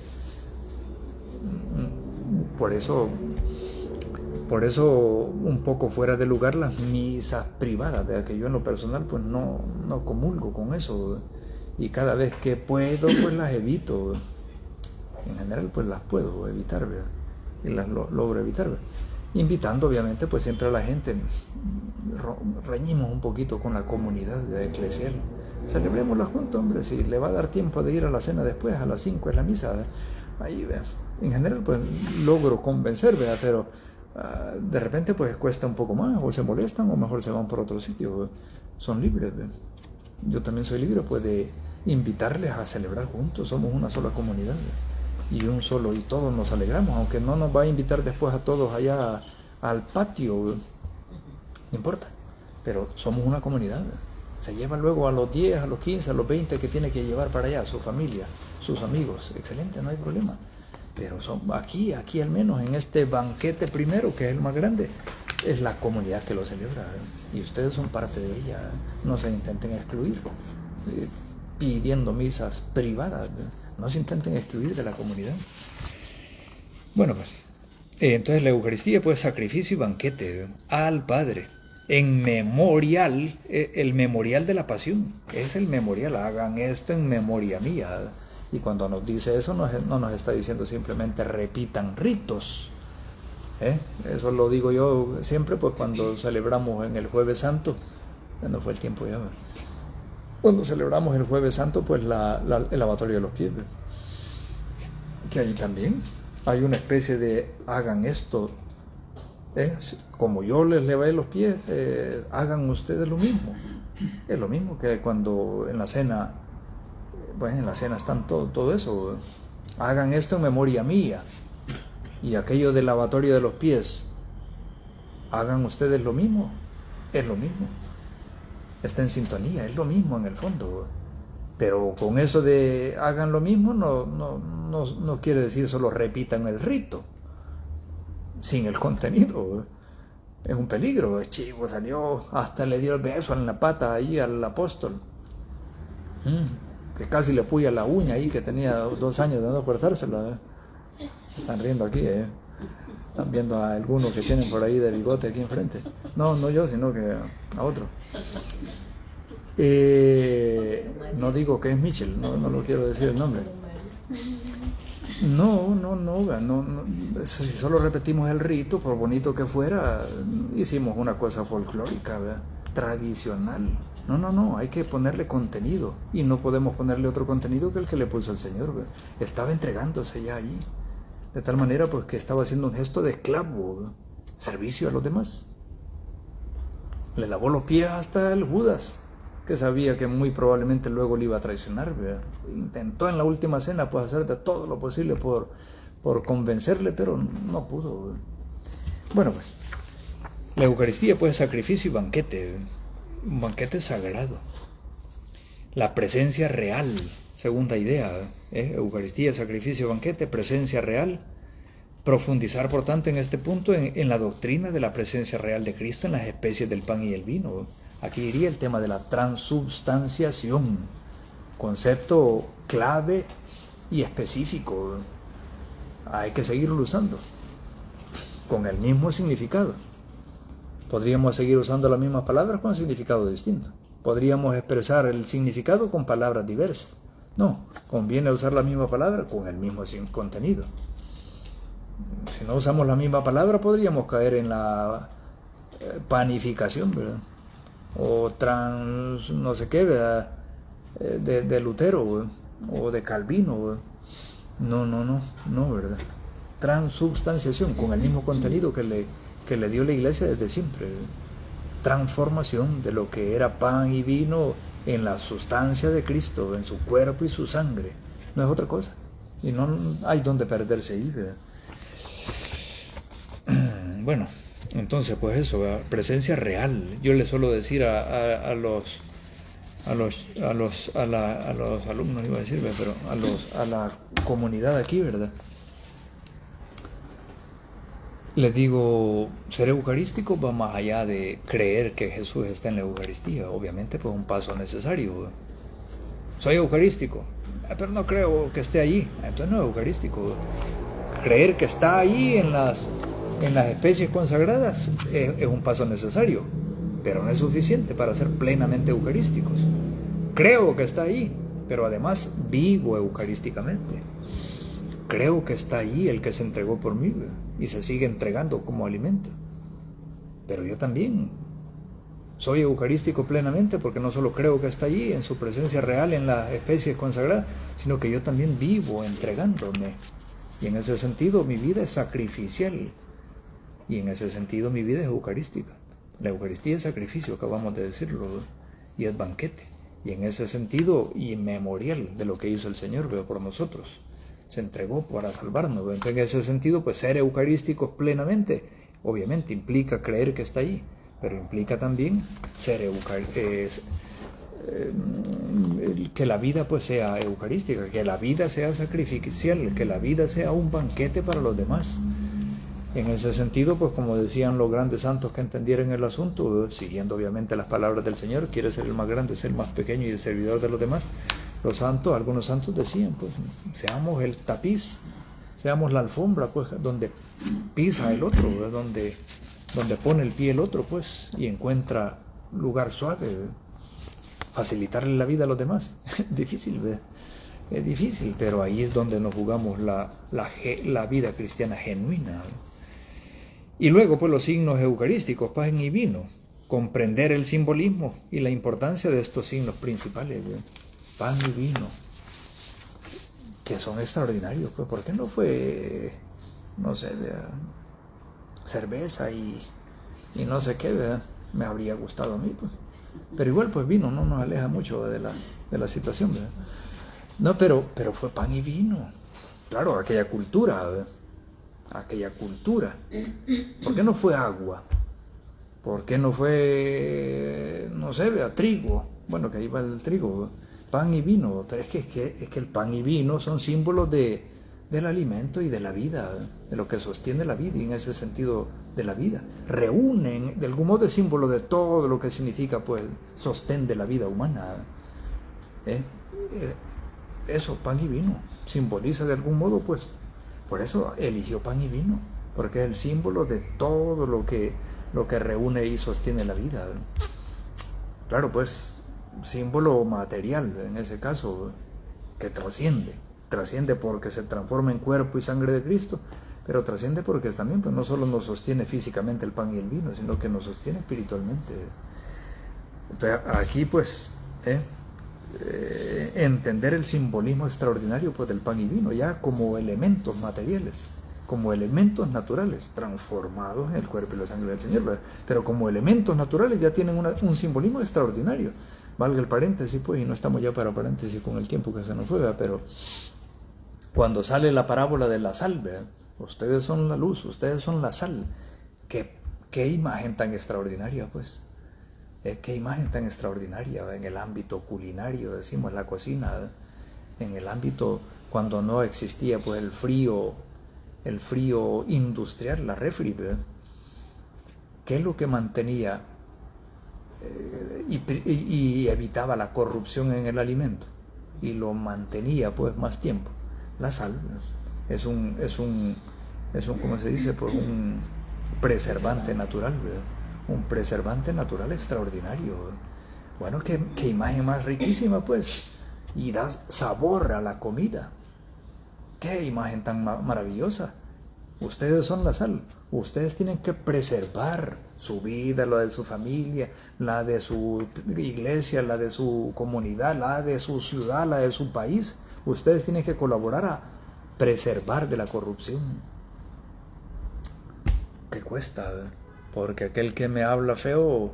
Por eso un poco fuera de lugar las misas privadas, ¿verdad? Que yo en lo personal pues no comulgo con eso, ¿verdad? Y cada vez que puedo pues las evito, ¿verdad? En general pues las puedo evitar, ¿verdad? Y las logro evitar, ¿verdad? Invitando obviamente pues siempre a la gente, reñimos un poquito con la comunidad eclesial, celebrémosla juntos, hombre, si le va a dar tiempo de ir a la cena después, a las 5 es la misa, ¿verdad? Ahí, ¿verdad? En general pues logro convencer, ¿verdad? Pero de repente pues cuesta un poco más, o se molestan o mejor se van por otro sitio, ¿verdad? Son libres, ¿verdad? Yo también soy libre pues de invitarles a celebrar juntos, somos una sola comunidad, ¿verdad? Y un solo, y todos nos alegramos, aunque no nos va a invitar después a todos allá al patio, ¿verdad? No importa, pero somos una comunidad, ¿verdad? Se lleva luego a los 10, a los 15, a los 20 que tiene que llevar para allá, su familia, sus amigos, excelente, no hay problema. Pero aquí al menos en este banquete primero, que es el más grande, es la comunidad que lo celebra, ¿verdad? Y ustedes son parte de ella, ¿verdad? No se intenten excluir, pidiendo misas privadas, ¿verdad? No se intenten excluir de la comunidad. Bueno, pues, entonces la Eucaristía pues sacrificio y banquete, ¿verdad? Al Padre, en memorial, el memorial de la pasión, es el memorial, hagan esto en memoria mía, ¿verdad? Y cuando nos dice eso, no nos está diciendo simplemente repitan ritos. Eso lo digo yo siempre, pues cuando celebramos en el Jueves Santo, no fue el tiempo ya, ¿verdad? Cuando celebramos el Jueves Santo, pues el lavatorio de los pies, ¿verdad? Que ahí también hay una especie de hagan esto, como yo les lavé los pies, hagan ustedes lo mismo. Es lo mismo que cuando en la cena, pues en la cena están todo eso, ¿verdad? Hagan esto en memoria mía. Y aquello del lavatorio de los pies, hagan ustedes lo mismo, es lo mismo. Está en sintonía, es lo mismo en el fondo, ¿verdad? Pero con eso de hagan lo mismo no quiere decir solo repitan el rito, sin el contenido, ¿verdad? Es un peligro, el chivo salió, hasta le dio el beso en la pata ahí al apóstol. Que casi le puya la uña ahí, que tenía 2 años de no cortársela, ¿verdad? Están riendo aquí, Están viendo a algunos que tienen por ahí de bigote aquí enfrente. No yo, sino que a otro. No digo que es Mitchell, no lo quiero decir el nombre. No, si solo repetimos el rito, por bonito que fuera, hicimos una cosa folclórica, ¿verdad? Tradicional. No, hay que ponerle contenido, y no podemos ponerle otro contenido que el que le puso el Señor, ¿verdad? Estaba entregándose ya allí, de tal manera pues que estaba haciendo un gesto de esclavo, ¿verdad? Servicio a los demás. Le lavó los pies hasta el Judas, que sabía que muy probablemente luego le iba a traicionar, ¿verdad? Intentó en la última cena pues hacer de todo lo posible por convencerle, pero no pudo, ¿verdad? Bueno, pues la Eucaristía pues sacrificio y banquete, ¿verdad? Un banquete sagrado, la presencia real, segunda idea, Eucaristía, sacrificio, banquete, presencia real. Profundizar, por tanto, en este punto en la doctrina de la presencia real de Cristo en las especies del pan y el vino. Aquí iría el tema de la transubstanciación, concepto clave y específico. Hay que seguirlo usando. con el mismo significado. Podríamos seguir usando las mismas palabras con significado distinto. Podríamos expresar el significado con palabras diversas. No, conviene usar la misma palabra con el mismo contenido. Si no usamos la misma palabra, podríamos caer en la panificación, ¿verdad? O no sé qué, ¿verdad? De Lutero, ¿verdad? O de Calvino, ¿verdad? No, ¿verdad? Transubstanciación con el mismo contenido que le dio la iglesia desde siempre, ¿verdad? Transformación de lo que era pan y vino en la sustancia de Cristo, en su cuerpo y su sangre. No es otra cosa. Y no hay donde perderse ahí, ¿verdad? Bueno, entonces pues eso, ¿verdad? Presencia real. Yo le suelo decir a los alumnos, iba a decir, pero a la comunidad aquí, ¿verdad? Les digo, ser eucarístico va más allá de creer que Jesús está en la Eucaristía. Obviamente, pues un paso necesario, ¿verdad? Soy eucarístico, pero no creo que esté allí. Entonces no es eucarístico, ¿verdad? Creer que está allí en las especies consagradas es un paso necesario, pero no es suficiente para ser plenamente eucarísticos. Creo que está ahí, pero además vivo eucarísticamente. Creo que está allí el que se entregó por mí, ¿verdad? Y se sigue entregando como alimento. Pero yo también soy eucarístico plenamente porque no solo creo que está allí en su presencia real en las especies consagradas, sino que yo también vivo entregándome. Y en ese sentido mi vida es sacrificial. Y en ese sentido mi vida es eucarística. La Eucaristía es sacrificio, acabamos de decirlo, ¿verdad? Y es banquete. Y en ese sentido, y memorial de lo que hizo el Señor, ¿verdad? Por nosotros. Se entregó para salvarnos. Entonces, en ese sentido, pues ser eucarísticos plenamente, obviamente implica creer que está ahí, pero implica también ser que la vida pues sea eucarística, que la vida sea sacrificial, que la vida sea un banquete para los demás. En ese sentido, pues como decían los grandes santos que entendieron el asunto, siguiendo obviamente las palabras del Señor, quiere ser el más grande, ser el más pequeño y el servidor de los demás. Los santos, algunos santos decían, pues seamos el tapiz, seamos la alfombra, pues donde pisa el otro, donde pone el pie el otro, pues, y encuentra lugar suave, facilitarle la vida a los demás. Difícil, ¿verdad? Es difícil, pero ahí es donde nos jugamos la vida cristiana genuina. Y luego, pues los signos eucarísticos, pan y vino, comprender el simbolismo y la importancia de estos signos principales, ¿verdad? Pan y vino, que son extraordinarios, pues, ¿por qué no fue, no sé, cerveza y no sé qué, ¿verdad? Me habría gustado a mí, pues, pero igual, pues vino no nos aleja mucho de la situación, ¿verdad? No, pero fue pan y vino, claro, aquella cultura, ¿verdad? Aquella cultura. ¿Por qué no fue agua? ¿Por qué no fue, no sé, ¿verdad? Trigo? Bueno, que ahí va el trigo, ¿verdad? Pan y vino, pero es que el pan y vino son símbolos del alimento y de la vida, de lo que sostiene la vida, y en ese sentido de la vida. Reúnen, de algún modo, el símbolo de todo lo que significa, pues, sostén de la vida humana. Eso, pan y vino, simboliza de algún modo, pues, por eso eligió pan y vino, porque es el símbolo de todo lo que reúne y sostiene la vida. Claro, pues, símbolo material en ese caso, que trasciende porque se transforma en cuerpo y sangre de Cristo, pero trasciende porque también, pues, no solo nos sostiene físicamente el pan y el vino, sino que nos sostiene espiritualmente. Entonces, aquí, pues, entender el simbolismo extraordinario, pues, del pan y vino ya como elementos materiales, como elementos naturales transformados en el cuerpo y la sangre del Señor, ¿verdad? Pero como elementos naturales ya tienen un simbolismo extraordinario. Valga el paréntesis, pues, y no estamos ya para paréntesis con el tiempo que se nos fue, ¿verdad? Pero cuando sale la parábola de la sal, ¿verdad? Ustedes son la luz, ustedes son la sal. Qué imagen tan extraordinaria, pues. Qué imagen tan extraordinaria, ¿verdad? En el ámbito culinario, decimos, la cocina, ¿verdad? En el ámbito cuando no existía, pues, el frío industrial, la refri, ¿verdad? ¿Qué es lo que mantenía y evitaba la corrupción en el alimento y lo mantenía, pues, más tiempo? La sal, ¿verdad? Es un ¿cómo se dice? Pues preservante natural, ¿verdad? Un preservante natural extraordinario, ¿verdad? Bueno, qué imagen más riquísima, pues, y da sabor a la comida. Qué imagen tan maravillosa. Ustedes son la sal. Ustedes tienen que preservar su vida, la de su familia, la de su iglesia, la de su comunidad, la de su ciudad, la de su país. Ustedes tienen que colaborar a preservar de la corrupción. ¿Qué cuesta? ¿Verdad? Porque aquel que me habla feo,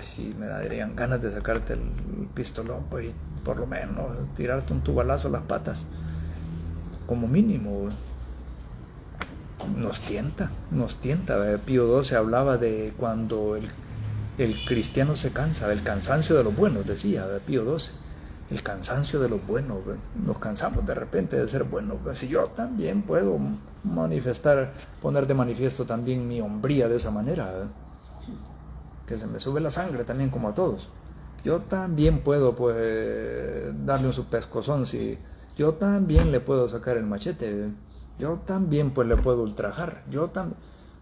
sí, me darían ganas de sacarte el pistolón, pues, y por lo menos tirarte un tubalazo a las patas, como mínimo, ¿verdad? Nos tienta. Pío XII hablaba de cuando el cristiano se cansa, el cansancio de los buenos, decía Pío XII, el cansancio de los buenos. Nos cansamos de repente de ser buenos. Si yo también puedo poner de manifiesto también mi hombría de esa manera, que se me sube la sangre también como a todos. Yo también puedo, pues, darle un su pescozón, si yo también le puedo sacar el machete. Yo también, pues, le puedo ultrajar. Yo también.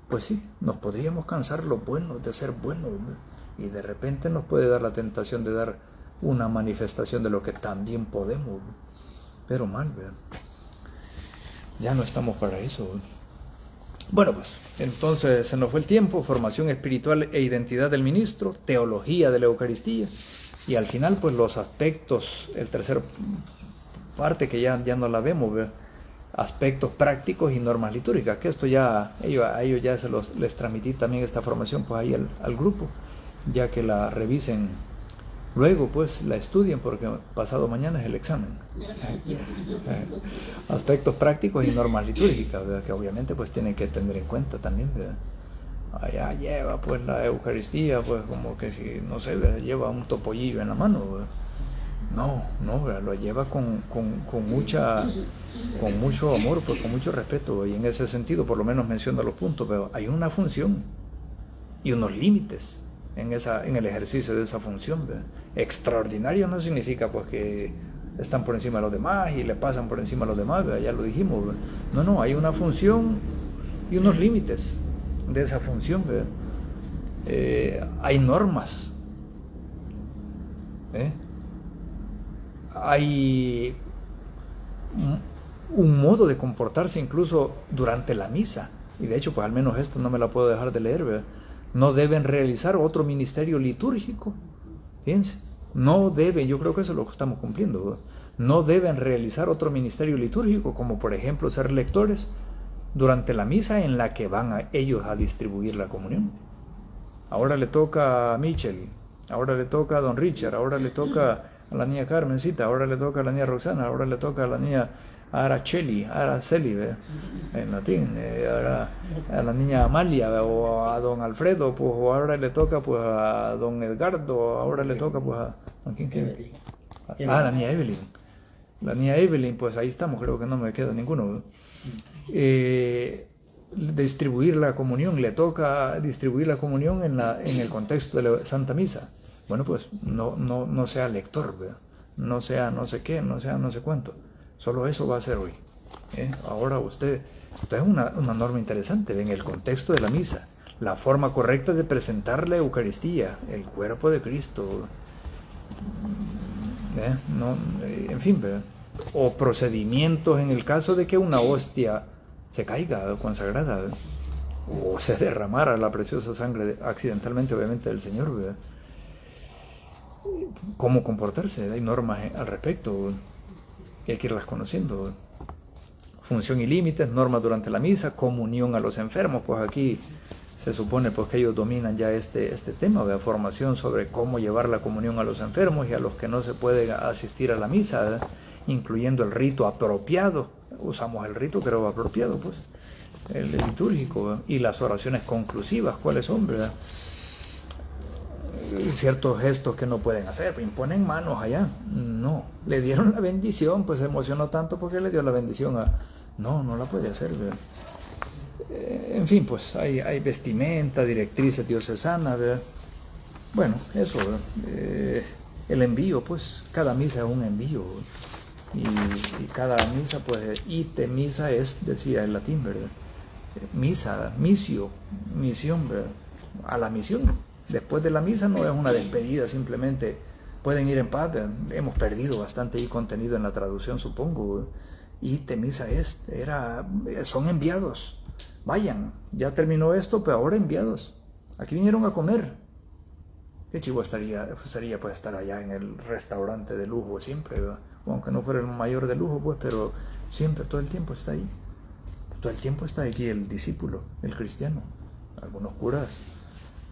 Pues sí, nos podríamos cansar los buenos de ser buenos, ¿ve? Y de repente nos puede dar la tentación de dar una manifestación de lo que también podemos, ¿ve? Pero mal, ¿ve? Ya no estamos para eso, ¿ve? Bueno, pues, entonces se nos fue el tiempo. Formación espiritual e identidad del ministro, teología de la Eucaristía, y al final, pues, los aspectos, el tercer parte que ya no la vemos, ¿ve? Aspectos prácticos y normas litúrgicas, que esto ya a ellos ya les transmití también esta formación, pues, ahí al grupo, ya que la revisen luego, pues la estudien, porque pasado mañana es el examen. Aspectos prácticos y normas litúrgicas, ¿verdad? Que obviamente, pues, tienen que tener en cuenta también, ¿verdad? Allá lleva, pues, la Eucaristía, pues, como que si, no sé, ¿verdad? Lleva un topollillo en la mano, ¿verdad? No, ¿verdad? Lo lleva con mucho amor, pues, con mucho respeto, y en ese sentido por lo menos menciona los puntos, pero hay una función y unos límites en el ejercicio de esa función, ¿verdad? Extraordinario no significa, pues, que están por encima de los demás y le pasan por encima de los demás, ¿verdad? Ya lo dijimos, ¿verdad? No, hay una función y unos límites de esa función, ¿verdad? Hay normas, hay un modo de comportarse incluso durante la misa, y de hecho, pues, al menos esto no me la puedo dejar de leer, ¿verdad? No deben realizar otro ministerio litúrgico, fíjense, no deben, yo creo que eso es lo que estamos cumpliendo, ¿verdad? No deben realizar otro ministerio litúrgico, como por ejemplo ser lectores durante la misa en la que van ellos a distribuir la comunión. Ahora le toca a Michel, ahora le toca a don Richard, ahora le toca a la niña Carmencita, ahora le toca a la niña Roxana, ahora le toca a la niña Araceli, en latín, ahora a la niña Amalia, o a don Alfredo, pues, o ahora le toca, pues, a don Edgardo, ahora le toca, pues, ¿a quién quiere? La niña Evelyn. La niña Evelyn, pues ahí estamos, creo que no me queda ninguno. Distribuir la comunión, le toca distribuir la comunión en el contexto de la Santa Misa. Bueno, pues no sea lector, ¿verdad? No sea no sé qué, no sea no sé cuánto. Solo eso va a ser hoy. Ahora usted es una norma interesante en el contexto de la misa. La forma correcta de presentar la Eucaristía, el cuerpo de Cristo. En fin, ¿verdad? O procedimientos en el caso de que una hostia se caiga consagrada, ¿verdad? O se derramara la preciosa sangre accidentalmente, obviamente, del Señor, ¿verdad? Cómo comportarse, hay normas al respecto que hay que irlas conociendo. Función y límites, normas durante la misa, comunión a los enfermos, pues aquí se supone, pues, que ellos dominan ya este tema, ¿verdad? Formación sobre cómo llevar la comunión a los enfermos y a los que no se puede asistir a la misa, ¿verdad? Incluyendo el rito apropiado. Usamos el rito, creo, apropiado, pues, el litúrgico, ¿verdad? Y las oraciones conclusivas, ¿cuáles son, verdad? Ciertos gestos que no pueden hacer, imponen manos allá, no, le dieron la bendición, pues se emocionó tanto porque le dio la bendición no la puede hacer, ¿verdad? En fin, pues hay vestimenta, directrices diocesanas, ¿verdad? Bueno, eso, ¿verdad? El envío, pues cada misa es un envío, y cada misa, pues ite misa es, decía el latín, ¿verdad? misa, misio, misión, ¿verdad? A la misión. Después de la misa no es una despedida, simplemente pueden ir en paz, ¿verdad? Hemos perdido bastante ahí contenido en la traducción, supongo, ¿verdad? Y de misa son enviados, vayan, ya terminó esto, pero ahora enviados, aquí vinieron a comer. Qué chivo sería pues estar allá en el restaurante de lujo siempre, ¿verdad? Aunque no fuera el mayor de lujo, pues, pero siempre, todo el tiempo está ahí. Todo el tiempo está aquí el discípulo, el cristiano. Algunos curas,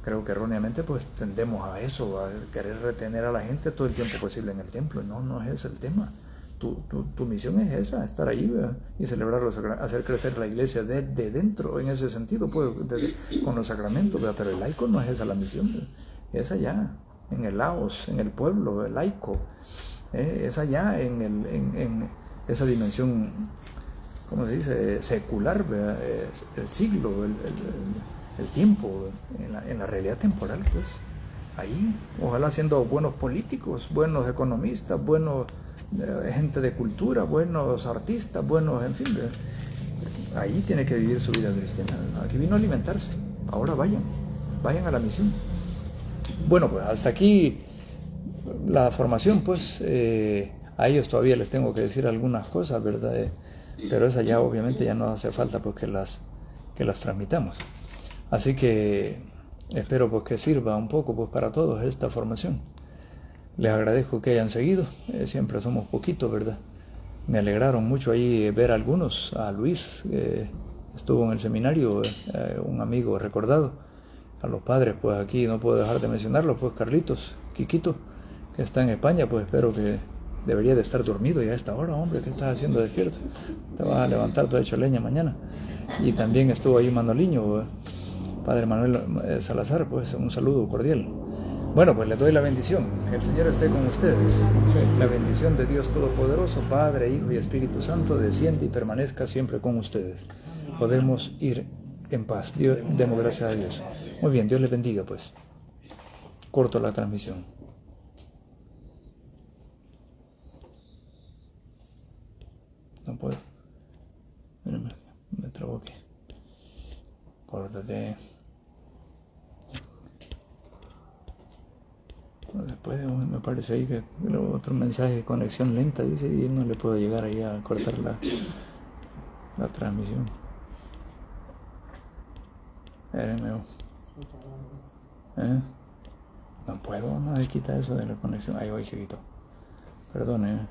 creo que erróneamente, pues tendemos a eso, a querer retener a la gente todo el tiempo posible en el templo. No, no es ese el tema. Tu misión es esa, estar ahí, ¿verdad? Y celebrar hacer crecer la iglesia desde dentro, en ese sentido, pues, con los sacramentos, ¿verdad? Pero el laico no es esa la misión, ¿verdad? Es allá, en el laos, en el pueblo, el laico, es allá en esa dimensión, ¿cómo se dice?, secular, ¿verdad? El siglo, el tiempo, en la realidad temporal, pues, ahí, ojalá siendo buenos políticos, buenos economistas, buenos gente de cultura, buenos artistas, buenos, en fin, ¿verdad? Ahí tiene que vivir su vida cristiana. Aquí vino a alimentarse, ahora vayan a la misión. Bueno, pues hasta aquí la formación, pues a ellos todavía les tengo que decir algunas cosas, ¿verdad? Pero esa ya obviamente ya no hace falta pues que las transmitamos. Así que espero pues que sirva un poco pues para todos esta formación. Les agradezco que hayan seguido, siempre somos poquitos, ¿verdad? Me alegraron mucho ahí ver a algunos, a Luis, estuvo en el seminario, un amigo recordado, a los padres, pues aquí no puedo dejar de mencionarlo, pues Carlitos, Quiquito, que está en España, pues espero que debería de estar dormido ya a esta hora, hombre, ¿qué estás haciendo despierto? Te vas a levantar todo hecho leña mañana. Y también estuvo ahí Manoliño, Padre Manuel Salazar, pues un saludo cordial. Bueno, pues les doy la bendición. El Señor esté con ustedes. La bendición de Dios Todopoderoso, Padre, Hijo y Espíritu Santo, desciende y permanezca siempre con ustedes. Podemos ir en paz. Dios, demos gracias a Dios. Muy bien, Dios les bendiga, pues. Corto la transmisión. No puedo. Mírame, me trabo aquí. Córtate. No se puede, me parece ahí que otro mensaje de conexión lenta dice y no le puedo llegar ahí a cortar la transmisión. No puedo, no se quita eso de la conexión. Ahí hoy se quitó. Perdone.